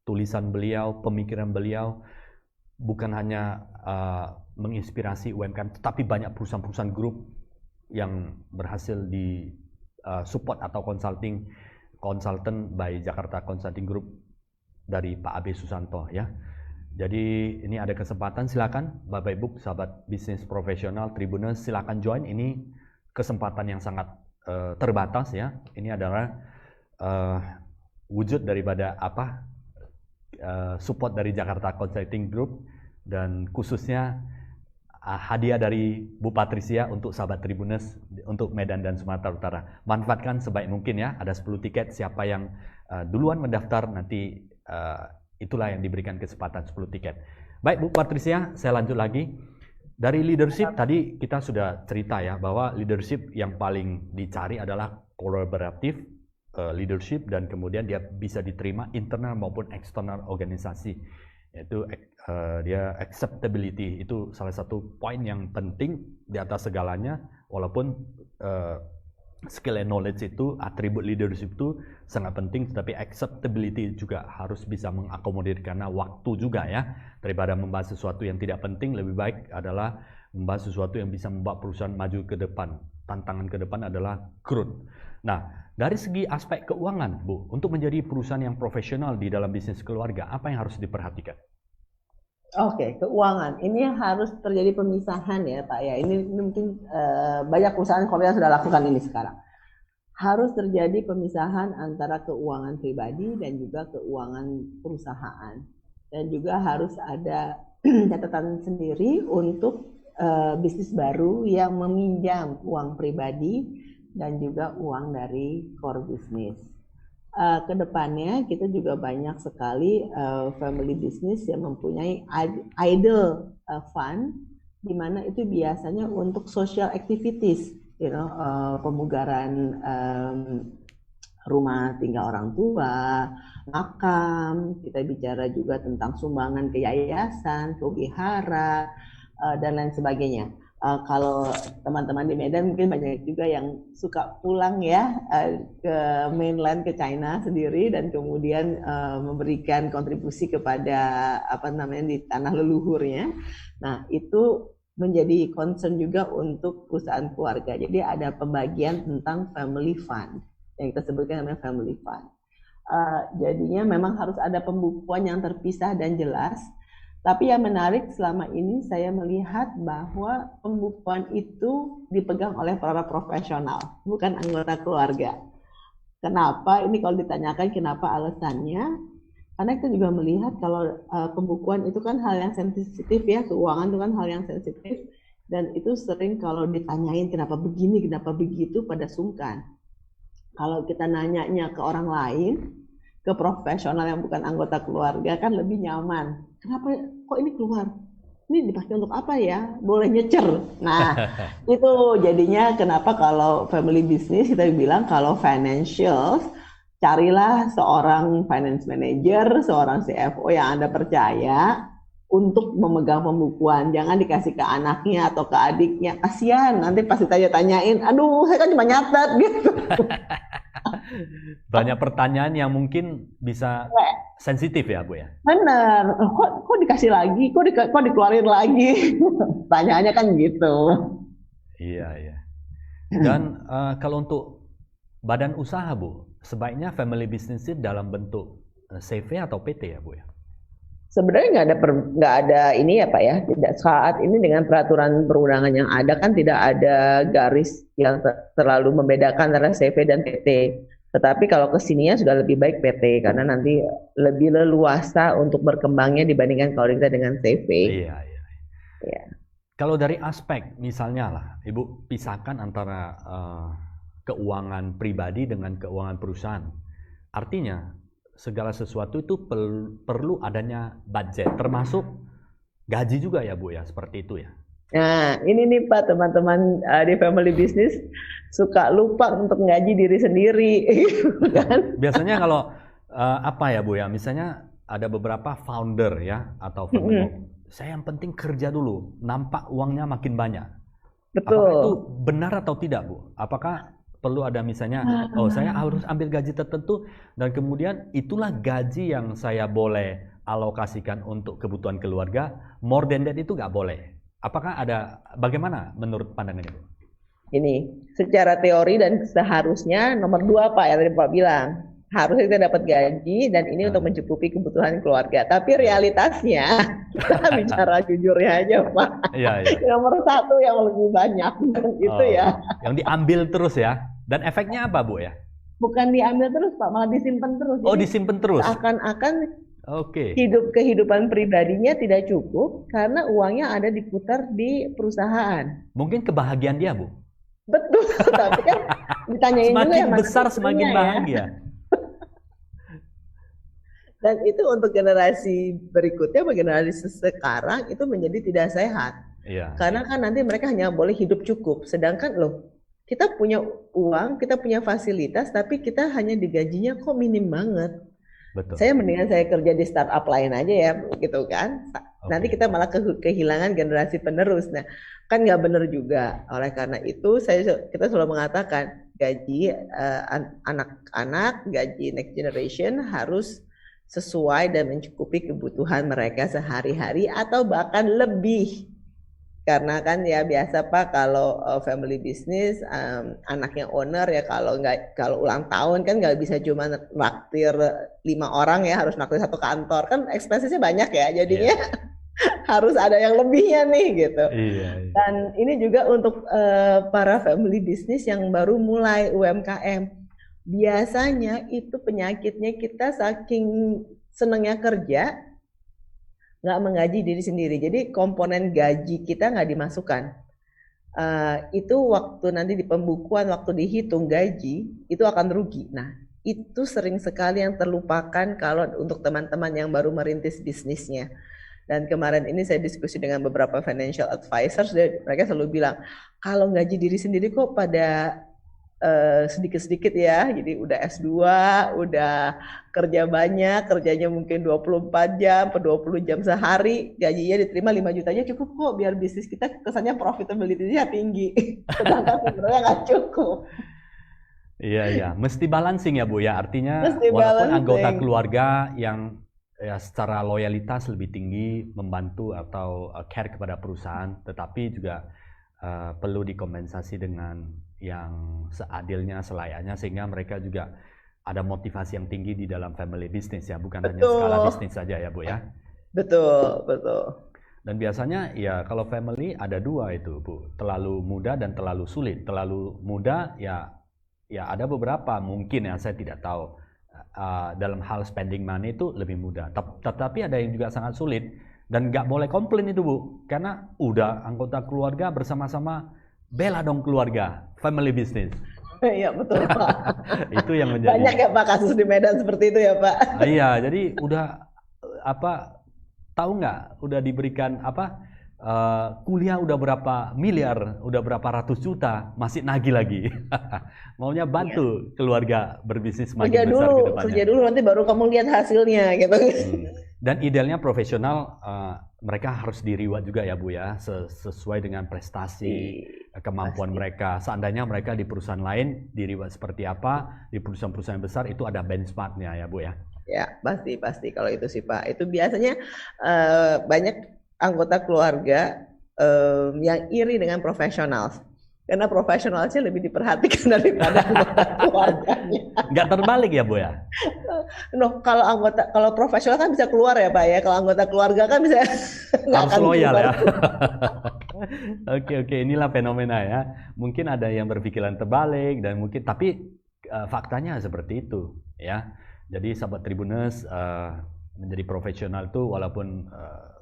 Tulisan beliau, pemikiran beliau bukan hanya menginspirasi UMKM, tetapi banyak perusahaan-perusahaan grup yang berhasil di support atau consultant by Jakarta Consulting Group dari Pak Abe Susanto ya. Jadi ini ada kesempatan, silakan Bapak Ibu sahabat bisnis profesional Tribuners, silakan join. Ini kesempatan yang sangat terbatas ya. Ini adalah wujud daripada support dari Jakarta Consulting Group, dan khususnya hadiah dari Bu Patricia untuk sahabat Tribuners untuk Medan dan Sumatera Utara. Manfaatkan sebaik mungkin ya, ada 10 tiket, siapa yang duluan mendaftar nanti itulah yang diberikan kesempatan 10 tiket. Baik Bu Patricia, saya lanjut lagi. Dari leadership tadi kita sudah cerita ya, bahwa leadership yang paling dicari adalah kolaboratif leadership, dan kemudian dia bisa diterima internal maupun eksternal organisasi. Yaitu dia acceptability, itu salah satu poin yang penting di atas segalanya. Walaupun skill and knowledge itu, atribut leadership itu sangat penting, tetapi acceptability juga harus bisa mengakomodir, karena waktu juga ya. Daripada membahas sesuatu yang tidak penting, lebih baik adalah membahas sesuatu yang bisa membawa perusahaan maju ke depan. Tantangan ke depan adalah growth. Nah, dari segi aspek keuangan, Bu, untuk menjadi perusahaan yang profesional di dalam bisnis keluarga, apa yang harus diperhatikan? Oke, keuangan. Ini harus terjadi pemisahan ya Pak ya. Ini mungkin banyak perusahaan Korea sudah lakukan ini sekarang. Harus terjadi pemisahan antara keuangan pribadi dan juga keuangan perusahaan. Dan juga harus ada catatan sendiri untuk bisnis baru yang meminjam uang pribadi dan juga uang dari core bisnis. Kedepannya kita juga banyak sekali family business yang mempunyai idle fund, di mana itu biasanya untuk social activities, pemugaran rumah tinggal orang tua, makam, kita bicara juga tentang sumbangan ke yayasan, ke wihara, dan lain sebagainya. Kalau teman-teman di Medan mungkin banyak juga yang suka pulang ya ke mainland, ke China sendiri, dan kemudian memberikan kontribusi kepada di tanah leluhurnya. Nah, itu menjadi concern juga untuk perusahaan keluarga. Jadi ada pembagian tentang family fund yang kita sebutkan namanya family fund. Jadinya memang harus ada pembukuan yang terpisah dan jelas. Tapi yang menarik selama ini saya melihat bahwa pembukuan itu dipegang oleh para profesional, bukan anggota keluarga. Kenapa? Ini kalau ditanyakan kenapa alasannya, karena kita juga melihat kalau pembukuan itu kan hal yang sensitif ya, keuangan itu kan hal yang sensitif, dan itu sering kalau ditanyain kenapa begini, kenapa begitu, pada sungkan. Kalau kita nanyanya ke orang lain, ke profesional yang bukan anggota keluarga, kan lebih nyaman. Kenapa kok ini keluar? Ini dipakai untuk apa ya? Boleh nyecer. Nah, itu jadinya kenapa kalau family business kita bilang kalau financials, carilah seorang finance manager, seorang CFO yang Anda percaya untuk memegang pembukuan. Jangan dikasih ke anaknya atau ke adiknya. Kasihan, nanti pasti tanya-tanyain, aduh saya kan cuma nyatet gitu. Banyak pertanyaan yang mungkin bisa sensitif ya Bu ya? Benar, kok dikasih lagi, kok dikeluarin lagi, tanyaannya kan gitu. Iya. Dan kalau untuk badan usaha Bu, sebaiknya family business dalam bentuk CV atau PT ya Bu ya? Sebenarnya nggak ada ini ya Pak ya, tidak saat ini dengan peraturan perundangan yang ada kan tidak ada garis yang terlalu membedakan antara CV dan PT. Tetapi kalau kesininya sudah lebih baik PT karena nanti lebih leluasa untuk berkembangnya dibandingkan kalau kita dengan CV. Iya, iya. Ya. Kalau dari aspek misalnya lah, Ibu pisahkan antara keuangan pribadi dengan keuangan perusahaan. Artinya segala sesuatu itu perlu adanya budget, termasuk gaji juga ya Bu ya, seperti itu ya. Nah, ini nih Pak, teman-teman di family business suka lupa untuk ngaji diri sendiri, kan? Biasanya kalau apa ya Bu ya, misalnya ada beberapa founder ya atau family, saya yang penting kerja dulu, nampak uangnya makin banyak. Apakah itu Betul. benar atau tidak Bu? Apakah perlu ada misalnya, oh saya harus ambil gaji tertentu dan kemudian itulah gaji yang saya boleh alokasikan untuk kebutuhan keluarga, more than that itu nggak boleh. Apakah ada, bagaimana menurut pandangan Ibu? Ini secara teori dan seharusnya nomor 2 Pak, yang tadi Pak bilang harusnya kita dapat gaji dan ini untuk mencukupi kebutuhan keluarga. Tapi realitasnya kita bicara jujurnya aja Pak. Iya, iya. Nomor 1 yang lebih banyak itu ya. Yang diambil terus ya. Dan efeknya apa Bu ya? Bukan diambil terus Pak, malah disimpan terus. Oh, Jadi disimpan terus. Seakan-akan Oke. kehidupan pribadinya tidak cukup karena uangnya ada diputar di perusahaan. Mungkin kebahagiaan dia Bu. Betul, tapi kan ditanyain juga Semakin ya besar semakin ya. bahagia. Dan itu untuk generasi berikutnya, generasi sekarang itu menjadi tidak sehat. Iya. Karena kan nanti mereka hanya boleh hidup cukup. Sedangkan loh, kita punya uang, kita punya fasilitas, tapi kita hanya digajinya kok minim banget. Betul. Saya mendingan saya kerja di startup lain aja ya, gitu kan. Nanti kita malah kehilangan generasi penerus. Nah, kan nggak benar juga. Oleh karena itu, kita selalu mengatakan gaji anak-anak, gaji next generation harus sesuai dan mencukupi kebutuhan mereka sehari-hari atau bahkan lebih. Karena kan ya biasa Pak, kalau family business anaknya owner ya, kalau ulang tahun kan nggak bisa cuma naktir 5 orang ya, harus naktir 1 kantor kan, expenses-nya banyak ya, jadinya harus ada yang lebihnya nih gitu. Iya. Dan ini juga untuk para family business yang baru mulai UMKM. Biasanya itu penyakitnya kita saking senangnya kerja, nggak menggaji diri sendiri. Jadi komponen gaji kita nggak dimasukkan. Itu waktu nanti di pembukuan, waktu dihitung gaji, itu akan rugi. Nah, itu sering sekali yang terlupakan kalau untuk teman-teman yang baru merintis bisnisnya. Dan kemarin ini saya diskusi dengan beberapa financial advisors, mereka selalu bilang, kalau gaji diri sendiri kok pada sedikit-sedikit ya, jadi udah S2, udah kerja banyak, kerjanya mungkin 24 jam, per 20 jam sehari, gajinya diterima 5 juta aja cukup kok, biar bisnis kita kesannya profitability-nya tinggi, sedangkan sebenarnya nggak cukup. Iya, mesti balancing ya Bu ya, artinya Mesti walaupun balancing. anggota keluarga yang ya secara loyalitas lebih tinggi membantu atau care kepada perusahaan, tetapi juga perlu dikompensasi dengan yang seadilnya, selayaknya, sehingga mereka juga ada motivasi yang tinggi di dalam family business ya, bukan hanya skala bisnis saja ya Bu ya. Betul. Dan biasanya ya kalau family ada 2 itu Bu, terlalu mudah dan terlalu sulit. Terlalu mudah ya ada beberapa mungkin ya, saya tidak tahu, dalam hal spending money itu lebih mudah. Tetapi ada yang juga sangat sulit dan nggak boleh komplain itu Bu, karena udah anggota keluarga bersama-sama, bela dong keluarga, family business. Iya betul Pak. Itu yang menjadi banyak ya Pak kasus di Medan seperti itu ya Pak. Iya, jadi udah tahu nggak, udah diberikan kuliah udah berapa miliar, udah berapa ratus juta, masih nagih lagi. Maunya bantu keluarga berbisnis semakin besar ke depannya. Kerja dulu nanti baru kamu lihat hasilnya gitu. Dan idealnya profesional, mereka harus di-reward juga ya Bu ya, sesuai dengan prestasi, kemampuan mereka. Seandainya mereka di perusahaan lain di-reward seperti apa, di perusahaan-perusahaan besar itu ada benchmark-nya ya Bu ya. Ya pasti kalau itu sih Pak. Itu biasanya banyak anggota keluarga yang iri dengan profesional. Karena profesionalnya lebih diperhatikan daripada anggota keluarganya. Nggak terbalik ya Bu ya? Kalau profesional kan bisa keluar ya Pak ya. Kalau anggota keluarga kan bisa harus loyal ya. Oke, inilah fenomena ya. Mungkin ada yang berpikiran terbalik dan mungkin, tapi faktanya seperti itu ya. Jadi sahabat Tribuners, menjadi profesional itu walaupun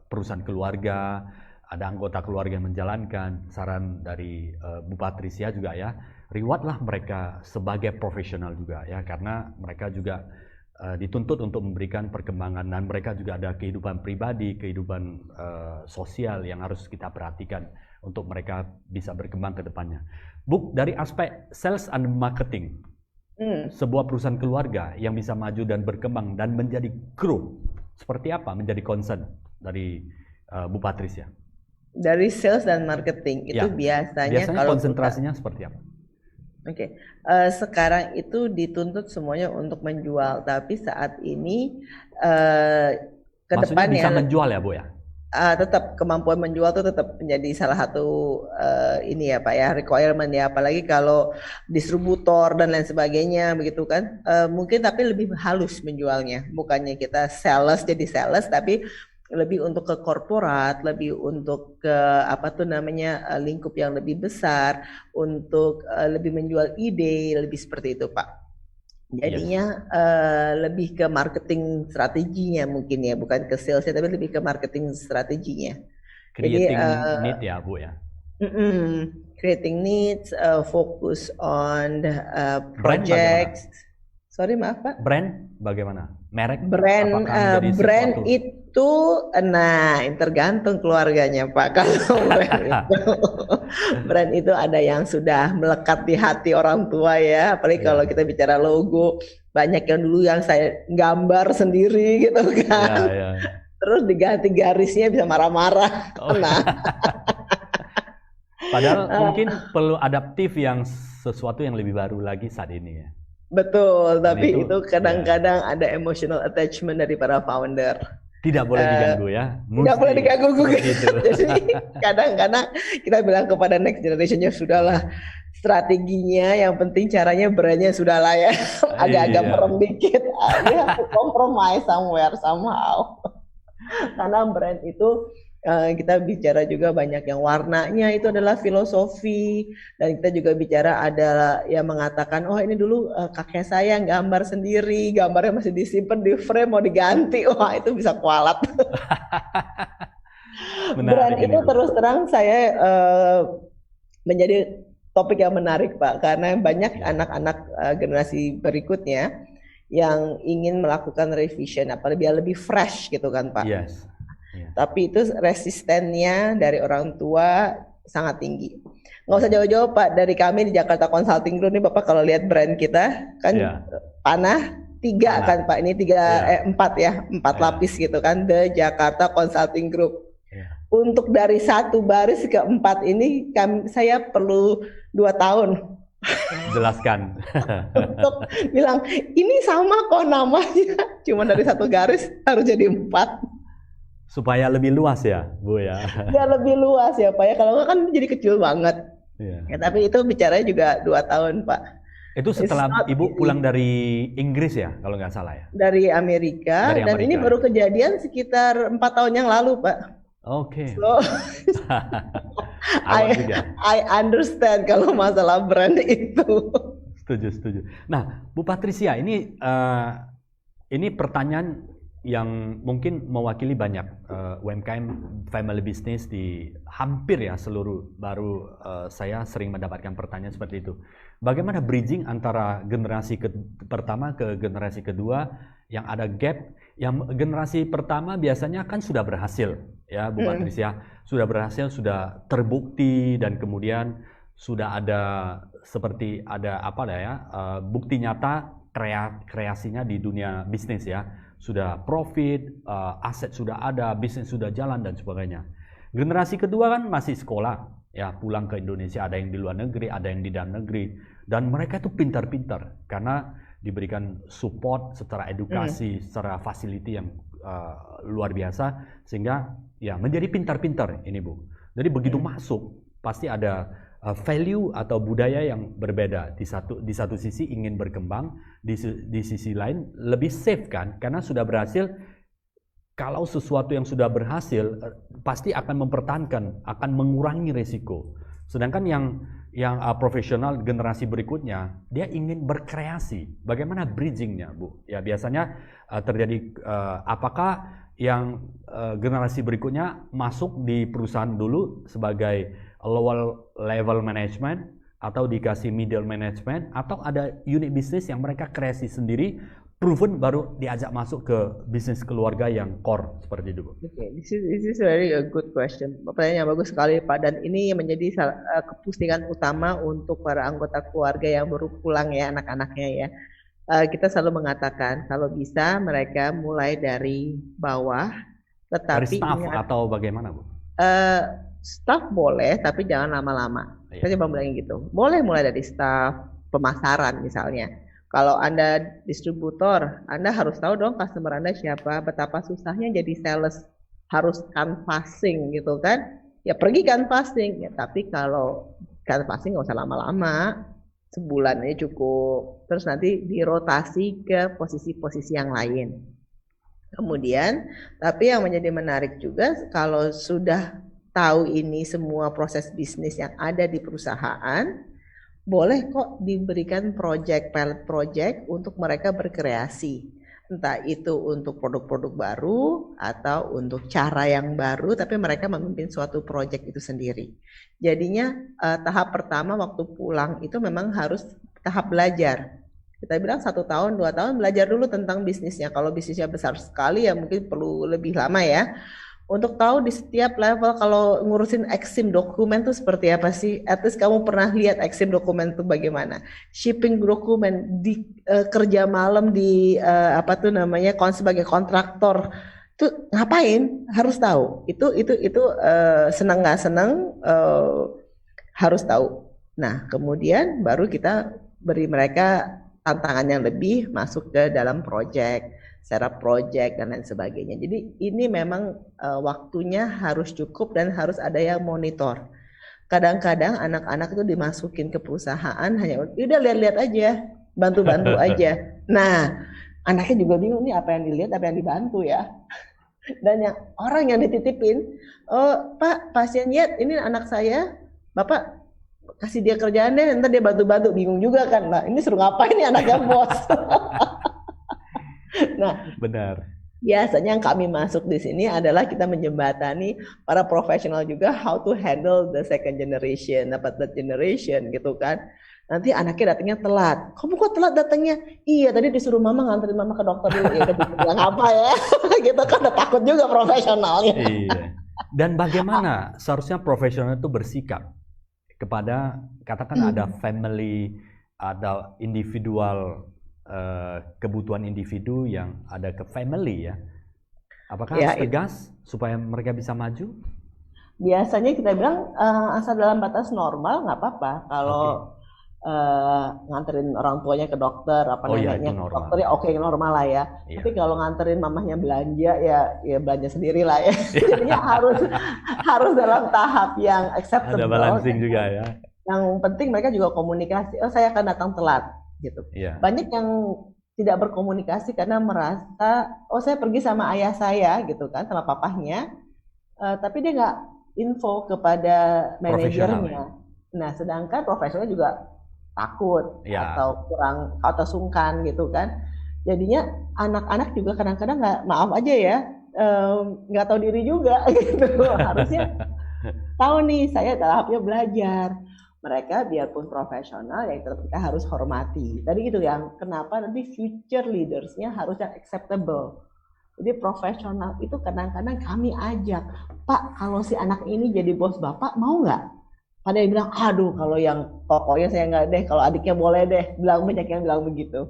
perusahaan keluarga, ada anggota keluarga yang menjalankan, saran dari Bu Patricia juga ya, rewardlah mereka sebagai profesional juga ya, karena mereka juga dituntut untuk memberikan perkembangan, dan mereka juga ada kehidupan pribadi, kehidupan sosial yang harus kita perhatikan untuk mereka bisa berkembang ke depannya. Bu, dari aspek sales and marketing, sebuah perusahaan keluarga yang bisa maju dan berkembang dan menjadi grow, seperti apa menjadi concern dari Bu Patricia? Dari sales dan marketing itu biasanya kalau konsentrasinya seperti apa? Oke, sekarang itu dituntut semuanya untuk menjual, tapi saat ini ke maksudnya depannya bisa menjual ya Bu ya? Tetap kemampuan menjual itu tetap menjadi salah satu ini ya Pak ya, requirement ya, apalagi kalau distributor dan lain sebagainya begitu kan, mungkin tapi lebih halus menjualnya, bukannya kita sales jadi sales, tapi lebih untuk ke korporat, lebih untuk ke apa tuh namanya lingkup yang lebih besar, untuk lebih menjual ide, lebih seperti itu Pak. Jadinya lebih ke marketing strateginya mungkin ya, bukan ke salesnya, tapi lebih ke marketing strateginya. Creating need ya Bu ya? Creating needs, focus on projects. Sorry maaf Pak. Brand bagaimana? Merek? Brand itu, nah tergantung keluarganya Pak. Kalau brand itu ada yang sudah melekat di hati orang tua ya. Apalagi kalau kita bicara logo, banyak yang dulu yang saya gambar sendiri gitu kan. Terus diganti garisnya bisa marah-marah. Nah. Padahal mungkin perlu adaptif yang sesuatu yang lebih baru lagi saat ini ya. Betul, tapi itu kadang-kadang ada emotional attachment dari para founder. Tidak boleh diganggu ya. Tidak boleh diganggu. Jadi kadang-kadang kita bilang kepada next generation-nya, sudahlah strateginya, yang penting caranya brandnya sudahlah ya. Agak-agak merem dikit. You have to compromise somewhere, somehow. Karena brand itu kita bicara juga banyak yang warnanya itu adalah filosofi, dan kita juga bicara ada yang mengatakan oh ini dulu kakek saya gambar sendiri, gambarnya masih disimpan di frame, mau diganti, wah itu bisa kualat. Brand itu terus terang saya menjadi topik yang menarik Pak, karena banyak anak-anak generasi berikutnya yang ingin melakukan revision, apalagi lebih fresh gitu kan Pak. Tapi itu resistennya dari orang tua sangat tinggi. Nggak usah jauh-jauh Pak, dari kami di Jakarta Consulting Group ini Bapak kalau lihat brand kita kan panah 3 kan Pak, ini 4 ya, 4 lapis gitu kan, The Jakarta Consulting Group. Untuk dari 1 baris ke 4 ini saya perlu 2 tahun. Jelaskan. Untuk bilang ini sama kok namanya, cuma dari 1 garis harus jadi 4. Supaya lebih luas ya Bu ya. Ya lebih luas ya Pak ya, kalau nggak kan jadi kecil banget. Ya, tapi itu bicaranya juga 2 tahun Pak. Itu setelah Ibu pulang dari Inggris ya kalau nggak salah ya? Dari Amerika, dan ini baru kejadian sekitar 4 tahun yang lalu Pak. Oke. So, I understand kalau masalah brand itu. Setuju. Nah Bu Patricia, ini pertanyaan yang mungkin mewakili banyak UMKM family business di hampir ya seluruh, baru saya sering mendapatkan pertanyaan seperti itu. Bagaimana bridging antara generasi pertama ke generasi kedua yang ada gap? Yang generasi pertama biasanya kan sudah berhasil ya Bu Patricia, sudah berhasil, sudah terbukti, dan kemudian sudah ada seperti ada bukti nyata kreasinya di dunia bisnis ya. Sudah profit, aset sudah ada, bisnis sudah jalan dan sebagainya. Generasi kedua kan masih sekolah, ya pulang ke Indonesia, ada yang di luar negeri, ada yang di dalam negeri, dan mereka itu pintar-pintar karena diberikan support secara edukasi, secara facility yang luar biasa, sehingga ya menjadi pintar-pintar ini Bu. Jadi begitu masuk pasti ada value atau budaya yang berbeda. Di satu sisi ingin berkembang, di sisi lain lebih safe kan, karena sudah berhasil. Kalau sesuatu yang sudah berhasil pasti akan mempertahankan, akan mengurangi resiko. Sedangkan yang yang profesional generasi berikutnya, dia ingin berkreasi. Bagaimana bridgingnya, Bu? Ya biasanya terjadi apakah yang generasi berikutnya masuk di perusahaan dulu sebagai lower level management atau dikasih middle management, atau ada unit bisnis yang mereka kreasi sendiri, proven, baru diajak masuk ke bisnis keluarga yang core seperti itu, Bu? Okay, this is very a good question. Pertanyaan yang bagus sekali, Pak. Dan ini menjadi kepusingan utama untuk para anggota keluarga yang baru pulang ya, anak-anaknya ya. Kita selalu mengatakan kalau bisa mereka mulai dari bawah, tetapi Dari staff ingat, atau bagaimana, Bu? staff boleh, tapi jangan lama-lama. Iya. Saya coba bilangin gitu. Boleh mulai dari staff pemasaran misalnya. Kalau Anda distributor, Anda harus tahu dong customer Anda siapa, betapa susahnya jadi sales, harus canvassing gitu kan. Ya pergi canvassing, ya, tapi kalau canvassing nggak usah lama-lama, sebulan aja cukup. Terus nanti dirotasi ke posisi-posisi yang lain. Kemudian, tapi yang menjadi menarik juga, kalau sudah tahu ini semua proses bisnis yang ada di perusahaan, boleh kok diberikan pilot project untuk mereka berkreasi. Entah itu untuk produk-produk baru atau untuk cara yang baru, tapi mereka memimpin suatu project itu sendiri. Jadinya tahap pertama waktu pulang itu memang harus tahap belajar. Kita bilang 1 tahun, 2 tahun belajar dulu tentang bisnisnya. Kalau bisnisnya besar sekali ya mungkin perlu lebih lama ya. Untuk tahu di setiap level kalau ngurusin Exim dokumen tuh seperti apa sih? At least kamu pernah lihat Exim dokumen itu bagaimana? Shipping dokumen di kerja malam di sebagai kontraktor tuh ngapain? Harus tahu. Itu senang nggak senang harus tahu. Nah kemudian baru kita beri mereka tantangan yang lebih masuk ke dalam project, secara project dan lain sebagainya. Jadi ini memang waktunya harus cukup dan harus ada yang monitor. Kadang-kadang anak-anak itu dimasukin ke perusahaan hanya udah lihat-lihat aja, bantu-bantu aja. Nah, anaknya juga bingung nih apa yang dilihat, apa yang dibantu ya. Dan yang orang yang dititipin, oh Pak pasien Yet, ini anak saya, Bapak kasih dia kerjaan deh, ntar dia bantu-bantu, bingung juga kan. Nah ini suruh ngapain nih anaknya bos. Nah, benar. Biasanya yang kami masuk di sini adalah kita menjembatani para profesional juga how to handle the second generation, third generation gitu kan. Nanti anaknya datangnya telat. Kamu kok telat datangnya? Iya, tadi disuruh mama nganterin mama ke dokter dulu. Ya udah bilang apa ya? Gitu kan, udah takut juga profesionalnya. Iya. Dan bagaimana seharusnya profesional itu bersikap kepada, katakan ada family, ada individual, kebutuhan individu yang ada ke family ya. Apakah harus tegas supaya mereka bisa maju? Biasanya kita bilang asal dalam batas normal nggak apa-apa. Kalau nganterin orang tuanya ke dokter, neneknya ke dokter ya oke, normal lah ya. Iya. Tapi kalau nganterin mamahnya belanja ya belanja sendiri lah ya. Jadinya harus dalam tahap yang acceptable. Ada balancing juga ya. Yang penting mereka juga komunikasi. Oh saya akan datang telat gitu. Iya. Banyak yang tidak berkomunikasi karena merasa oh saya pergi sama ayah saya gitu kan, sama papahnya, tapi dia nggak info kepada manajernya. Nah sedangkan profesional juga takut atau kurang atau sungkan gitu kan. Jadinya anak-anak juga kadang-kadang nggak, maaf aja ya, nggak tahu diri juga gitu. Harusnya tahu nih saya tahapnya belajar. Mereka biarpun profesional ya tetap kita harus hormati. Tadi gitu yang kenapa nanti future leadersnya harus yang acceptable. Jadi profesional itu kadang-kadang kami ajak, Pak kalau si anak ini jadi bos Bapak mau nggak? Pada yang bilang, aduh kalau yang pokoknya saya nggak deh, kalau adiknya boleh deh, banyak yang bilang begitu.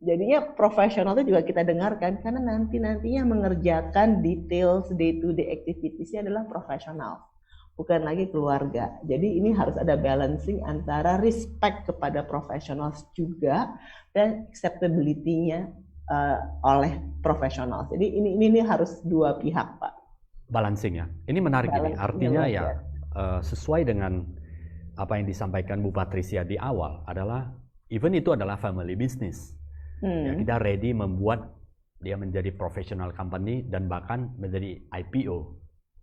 Jadinya profesional itu juga kita dengarkan, karena nantinya mengerjakan details day-to-day activities-nya adalah profesional, bukan lagi keluarga. Jadi ini harus ada balancing antara respect kepada profesional juga, dan acceptability-nya oleh profesional. Jadi ini harus dua pihak, Pak. Balancing ya, ini menarik ini, artinya ya. Sesuai dengan apa yang disampaikan Bu Patricia di awal adalah even itu adalah family business. Ya, kita ready membuat dia menjadi professional company dan bahkan menjadi IPO.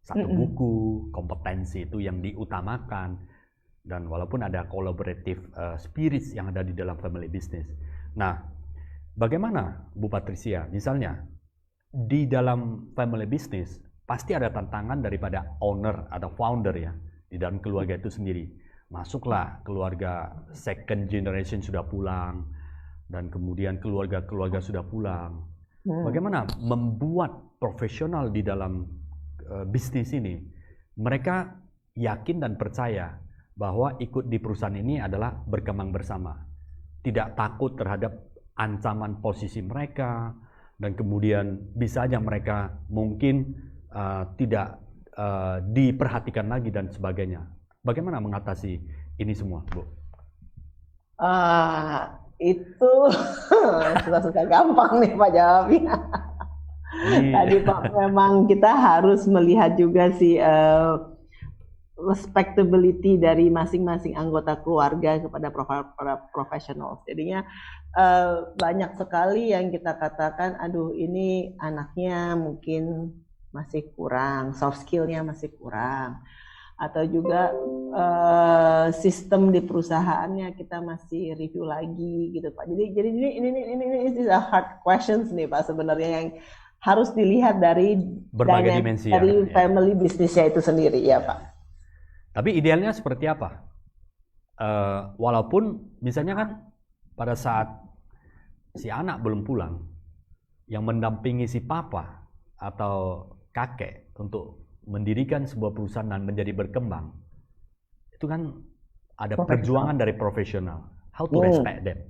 Satu buku, kompetensi itu yang diutamakan. dan walaupun ada collaborative spirits yang ada di dalam family business. Nah, bagaimana Bu Patricia? Misalnya di dalam family business pasti ada tantangan daripada owner atau founder ya di dalam keluarga itu sendiri. Masuklah keluarga second generation sudah pulang dan kemudian keluarga-keluarga sudah pulang. Bagaimana membuat profesional di dalam bisnis ini mereka yakin dan percaya bahwa ikut di perusahaan ini adalah berkembang bersama, tidak takut terhadap ancaman posisi mereka, dan kemudian bisa aja mereka mungkin tidak diperhatikan lagi dan sebagainya. Bagaimana mengatasi ini semua, Bu? Itu susah-susah gampang nih Pak jawabnya. Tadi Pak, memang kita harus melihat juga sih respectability dari masing-masing anggota keluarga kepada profesional. Jadinya banyak sekali yang kita katakan, aduh ini anaknya mungkin masih kurang, soft skill-nya masih kurang. Atau juga sistem di perusahaannya kita masih review lagi gitu Pak. Jadi ini hard questions nih Pak sebenarnya yang harus dilihat dari berbagai dimensi dari family bisnisnya itu sendiri ya Pak. Tapi idealnya seperti apa? Walaupun misalnya kan pada saat si anak belum pulang, yang mendampingi si papa atau kakek untuk mendirikan sebuah perusahaan dan menjadi berkembang, itu kan ada perjuangan dari profesional. How to respect them?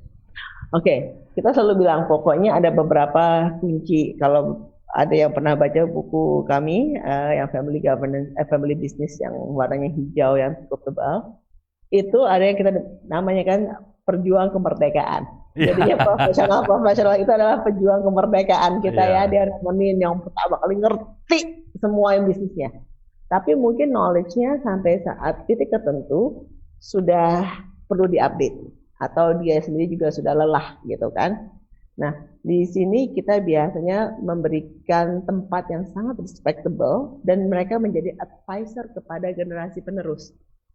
Oke, kita selalu bilang pokoknya ada beberapa kunci. Kalau ada yang pernah baca buku kami yang family governance, family business yang warnanya hijau yang cukup tebal, itu ada yang kita namanya kan perjuang kemerdekaan. Jadi profesional itu adalah pejuang kemerdekaan kita ya. Dia nemenin yang pertama kali ngerti semua yang bisnisnya. Tapi mungkin knowledge-nya sampai saat titik tertentu sudah perlu diupdate atau dia sendiri juga sudah lelah gitu kan. Nah, di sini kita biasanya memberikan tempat yang sangat respectable dan mereka menjadi advisor kepada generasi penerus.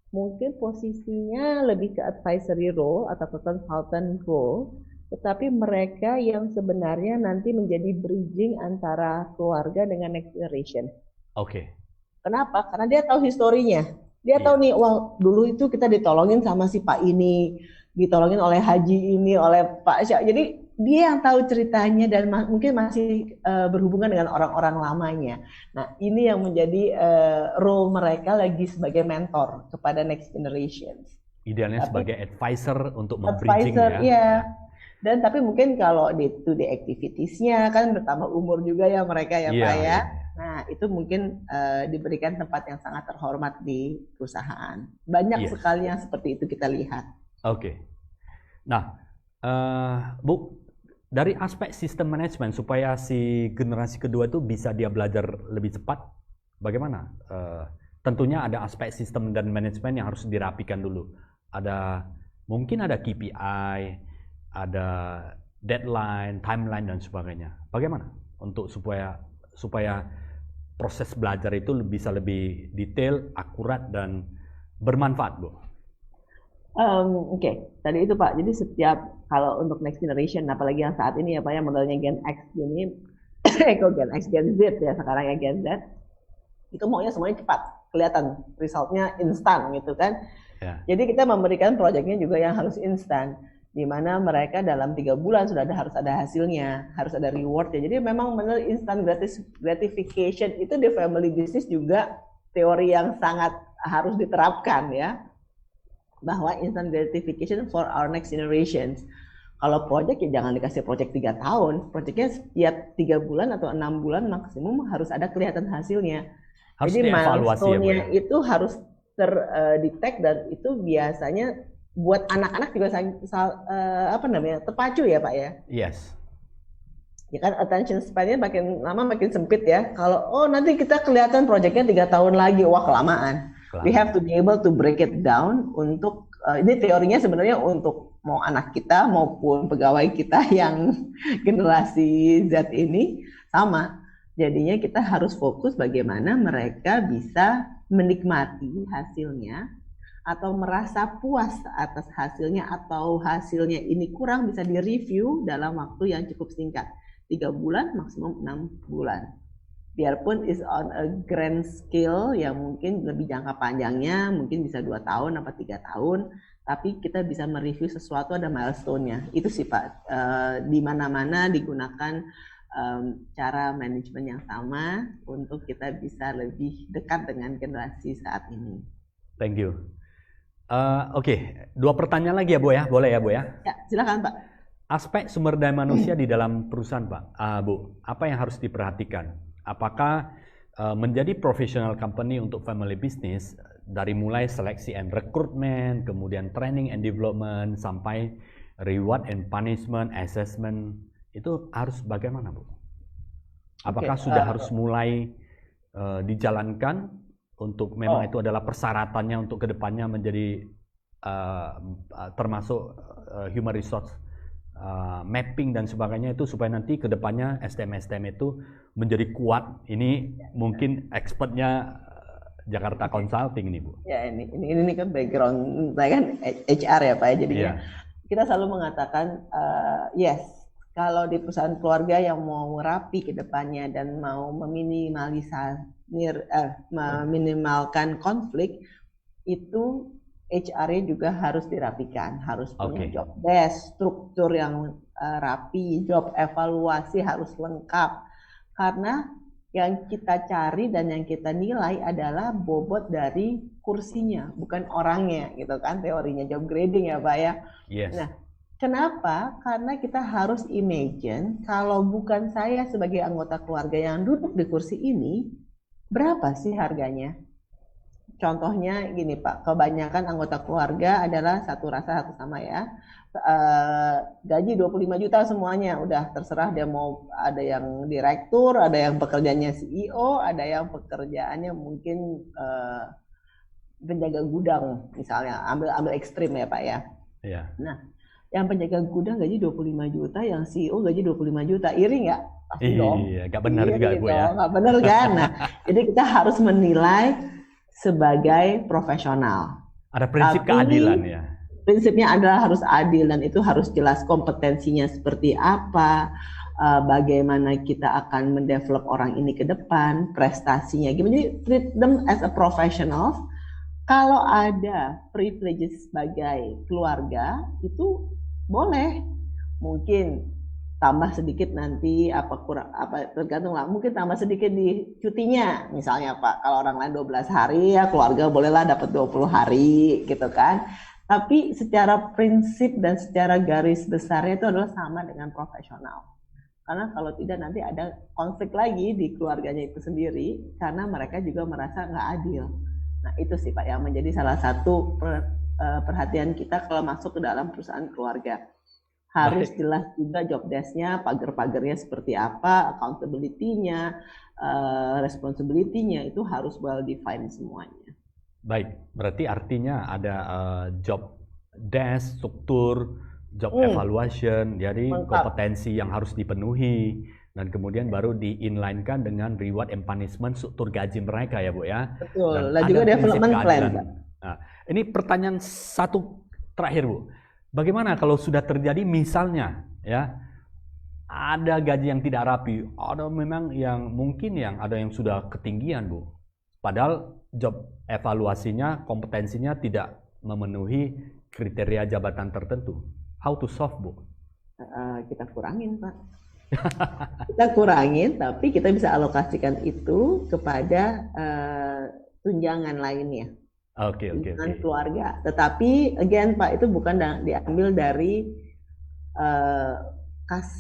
Mungkin posisinya lebih ke advisory role atau ke consultant role, tetapi mereka yang sebenarnya nanti menjadi bridging antara keluarga dengan next generation. Oke. Kenapa? Karena dia tahu historinya. Dia tahu nih, wah dulu itu kita ditolongin sama si Pak ini, ditolongin oleh Haji ini, oleh Pak Syah. Jadi dia yang tahu ceritanya dan mungkin masih berhubungan dengan orang-orang lamanya. Nah, ini yang menjadi role mereka lagi sebagai mentor kepada next generation. Idealnya sebagai advisor untuk membridging ya. Iya. Dan tapi mungkin kalau di activities-nya kan bertambah umur juga ya mereka ya Pak ya. Nah, itu mungkin diberikan tempat yang sangat terhormat di perusahaan. Banyak sekali yang seperti itu kita lihat. Oke. Nah, Bu, dari aspek sistem manajemen supaya si generasi kedua itu bisa dia belajar lebih cepat, bagaimana? Tentunya ada aspek sistem dan manajemen yang harus dirapikan dulu. Mungkin ada KPI, ada deadline, timeline dan sebagainya. Bagaimana untuk supaya proses belajar itu bisa lebih detail, akurat dan bermanfaat, Bu? Oke, tadi itu Pak. Jadi setiap kalau untuk next generation, apalagi yang saat ini ya Pak ya modelnya Gen X ini, Gen X, Gen Z ya sekarang ya Gen Z, itu maunya semuanya cepat, kelihatan resultnya instan gitu kan. Jadi kita memberikan proyeknya juga yang harus instan, di mana mereka dalam 3 bulan sudah harus ada hasilnya, harus ada reward ya. Jadi memang benar instant gratification itu di family business juga teori yang sangat harus diterapkan ya. Bahwa instant gratification for our next generations. Kalau proyek ya jangan dikasih proyek 3 tahun, proyeknya setiap 3 bulan atau 6 bulan maksimum harus ada kelihatan hasilnya. Harus jadi milestone-nya itu harus terdetek dan itu biasanya buat anak-anak juga terpacu ya Pak ya. Yes. Ya kan attention span-nya makin lama makin sempit ya. Kalau nanti kita kelihatan proyeknya 3 tahun lagi, wah kelamaan. We have to be able to break it down untuk ini teorinya sebenarnya untuk mau anak kita maupun pegawai kita yang generasi Z ini sama. Jadinya kita harus fokus bagaimana mereka bisa menikmati hasilnya atau merasa puas atas hasilnya atau hasilnya ini kurang, bisa direview dalam waktu yang cukup singkat, 3 bulan maksimum 6 bulan. Biarpun is on a grand scale yang mungkin lebih jangka panjangnya, mungkin bisa 2 tahun atau 3 tahun, tapi kita bisa mereview sesuatu, ada milestone-nya. Itu sih Pak, di mana-mana digunakan cara manajemen yang sama untuk kita bisa lebih dekat dengan generasi saat ini. Thank you. Oke, 2 pertanyaan lagi ya Bu ya, boleh ya Bu ya? Ya, silakan Pak. Aspek sumber daya manusia di dalam perusahaan Pak, Bu, apa yang harus diperhatikan? Apakah menjadi professional company untuk family business dari mulai seleksi and recruitment, kemudian training and development, sampai reward and punishment, assessment, itu harus bagaimana Bu? Apakah sudah harus mulai dijalankan untuk memang itu adalah persyaratannya untuk kedepannya menjadi termasuk human resource mapping dan sebagainya, itu supaya nanti kedepannya STM itu menjadi kuat. Ini mungkin expertnya Jakarta Consulting nih Bu. Ya ini kan background saya kan HR ya Pak ya, jadinya kita selalu mengatakan yes, kalau di perusahaan keluarga yang mau rapi ke depannya dan mau meminimalkan konflik, itu HR-nya juga harus dirapikan, harus punya job desk, struktur yang rapi, job evaluasi harus lengkap. Karena yang kita cari dan yang kita nilai adalah bobot dari kursinya, bukan orangnya, gitu kan, teorinya job grading ya Pak ya. Yes. Nah, kenapa? Karena kita harus imagine kalau bukan saya sebagai anggota keluarga yang duduk di kursi ini, berapa sih harganya? Contohnya gini Pak, kebanyakan anggota keluarga adalah satu rasa satu sama ya, gaji 25 juta semuanya, udah terserah dia mau, ada yang direktur, ada yang pekerjaannya CEO, ada yang pekerjaannya mungkin penjaga gudang misalnya, ambil ekstrim ya Pak ya. Yeah. Nah, yang penjaga gudang gaji 25 juta, yang CEO gaji 25 juta, iri nggak? Pasti dong. Iya, nggak benar juga Bu ya. Nggak benar kan? Nah, jadi kita harus menilai sebagai profesional. Ada prinsip keadilan ya. Prinsipnya adalah harus adil dan itu harus jelas kompetensinya seperti apa, bagaimana kita akan mendevelop orang ini ke depan, prestasinya gimana. Jadi treat them as a professional. Kalau ada privileges sebagai keluarga itu boleh, mungkin tambah sedikit nanti tergantung lah, mungkin tambah sedikit di cutinya misalnya Pak, kalau orang lain 12 hari ya keluarga bolehlah dapat 20 hari gitu kan, tapi secara prinsip dan secara garis besarnya itu adalah sama dengan profesional, karena kalau tidak nanti ada konflik lagi di keluarganya itu sendiri karena mereka juga merasa nggak adil. Nah itu sih Pak yang menjadi salah satu perhatian kita kalau masuk ke dalam perusahaan keluarga. Harus jelas juga job desk-nya, pagar-pagarnya seperti apa, accountability-nya, responsibility-nya itu harus well defined semuanya. Baik, berarti artinya ada job desk, struktur, job evaluation, jadi kompetensi yang harus dipenuhi, dan kemudian baru di-inline-kan dengan reward and punishment, struktur gaji mereka ya Bu ya. Betul, dan juga development plan. Nah, ini pertanyaan satu terakhir Bu. Bagaimana kalau sudah terjadi misalnya ya ada gaji yang tidak rapi, ada memang yang mungkin ada yang sudah ketinggian Bu, padahal job evaluasinya, kompetensinya tidak memenuhi kriteria jabatan tertentu. How to solve Bu? Kita kurangin Pak. Kita kurangin, tapi kita bisa alokasikan itu kepada tunjangan lainnya. Oke. Keluarga. Tetapi again Pak, itu bukan diambil dari kas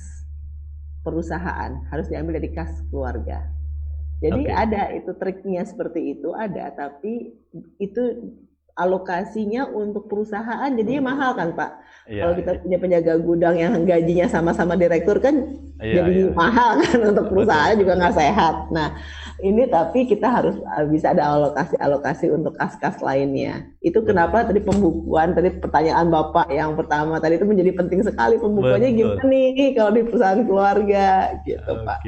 perusahaan, harus diambil dari kas keluarga. Jadi ada itu triknya seperti itu ada, tapi itu alokasinya untuk perusahaan jadinya mahal kan Pak. Kalau kita punya penjaga gudang yang gajinya sama-sama direktur kan jadi mahal kan, untuk perusahaan juga nggak sehat. Nah ini tapi kita harus bisa ada alokasi untuk kas-kas lainnya. Itu kenapa tadi pembukuan, tadi pertanyaan Bapak yang pertama tadi itu menjadi penting sekali, pembukuannya gimana nih kalau di perusahaan keluarga gitu Pak.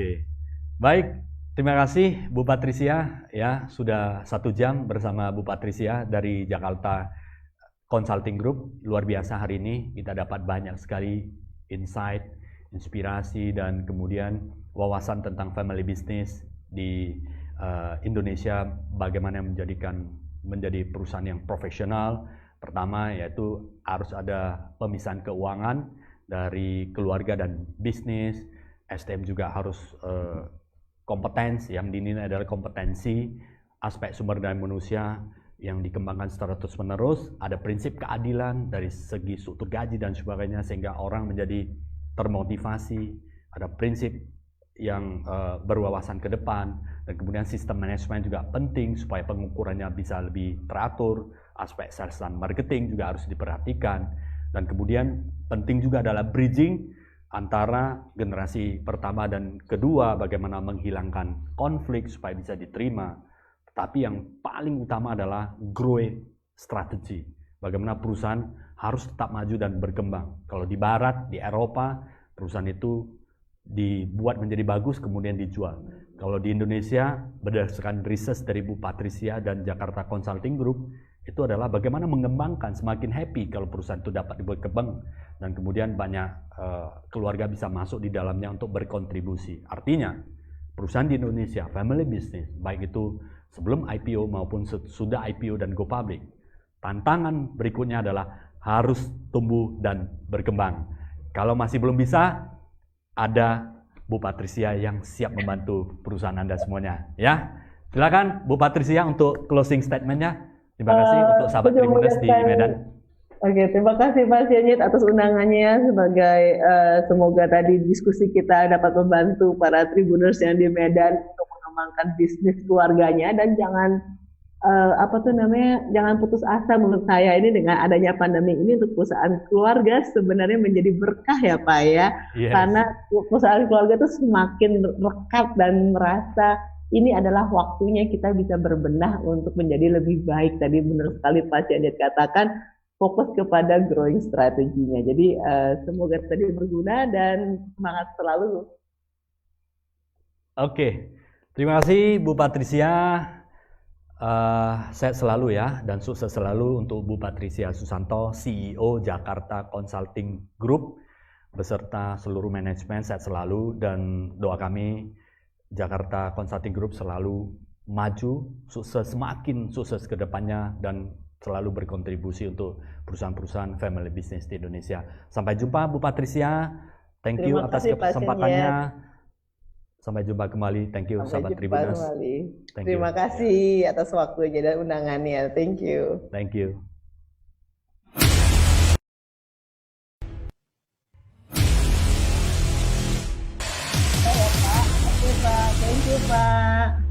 Baik. Terima kasih Bu Patricia ya, sudah 1 jam bersama Bu Patricia dari Jakarta Consulting Group luar biasa hari ini. Kita dapat banyak sekali insight, inspirasi, dan kemudian wawasan tentang family business di Indonesia, bagaimana menjadi perusahaan yang profesional. Pertama yaitu harus ada pemisahan keuangan dari keluarga dan bisnis. SDM juga harus kompetensi, yang dinilai adalah kompetensi, aspek sumber daya manusia yang dikembangkan secara terus-menerus, ada prinsip keadilan dari segi struktur gaji dan sebagainya sehingga orang menjadi termotivasi, ada prinsip yang berwawasan ke depan, dan kemudian sistem manajemen juga penting supaya pengukurannya bisa lebih teratur, aspek sales dan marketing juga harus diperhatikan, dan kemudian penting juga adalah bridging antara generasi pertama dan kedua, bagaimana menghilangkan konflik supaya bisa diterima. Tapi yang paling utama adalah growth strategy. Bagaimana perusahaan harus tetap maju dan berkembang. Kalau di Barat, di Eropa, perusahaan itu dibuat menjadi bagus kemudian dijual. Kalau di Indonesia, berdasarkan riset dari Bu Patricia dan Jakarta Consulting Group, itu adalah bagaimana mengembangkan, semakin happy kalau perusahaan itu dapat berkembang dan kemudian banyak keluarga bisa masuk di dalamnya untuk berkontribusi. Artinya, perusahaan di Indonesia, family business, baik itu sebelum IPO maupun sudah IPO dan go public, tantangan berikutnya adalah harus tumbuh dan berkembang. Kalau masih belum bisa, ada Bu Patricia yang siap membantu perusahaan Anda semuanya. Ya, silakan Bu Patricia untuk closing statement-nya. Terima kasih untuk sahabat Tribuners di Medan. Oke, terima kasih Mas Yanit atas undangannya. Semoga tadi diskusi kita dapat membantu para Tribuners yang di Medan untuk mengembangkan bisnis keluarganya, dan jangan jangan putus asa. Menurut saya ini dengan adanya pandemi ini untuk perusahaan keluarga sebenarnya menjadi berkah ya Pak ya. Yes. Karena perusahaan keluarga itu semakin rekat dan merasa ini adalah waktunya kita bisa berbenah untuk menjadi lebih baik. Tadi benar sekali Pak Yanit katakan, fokus kepada growing strateginya. Jadi semoga tadi berguna dan semangat selalu. Oke, terima kasih Bu Patricia. Sehat selalu ya, dan sukses selalu untuk Bu Patricia Susanto, CEO Jakarta Consulting Group, beserta seluruh manajemen. Sehat selalu, dan doa kami Jakarta Consulting Group selalu maju, sukses, semakin sukses ke depannya, dan selalu berkontribusi untuk perusahaan-perusahaan family business di Indonesia. Sampai jumpa Bu Patricia, thank you atas kesempatannya. Sampai jumpa kembali. Thank you sahabat Tribuners. Terima kasih atas waktunya dan undangannya. Thank you. Thank you. Thank you Pak.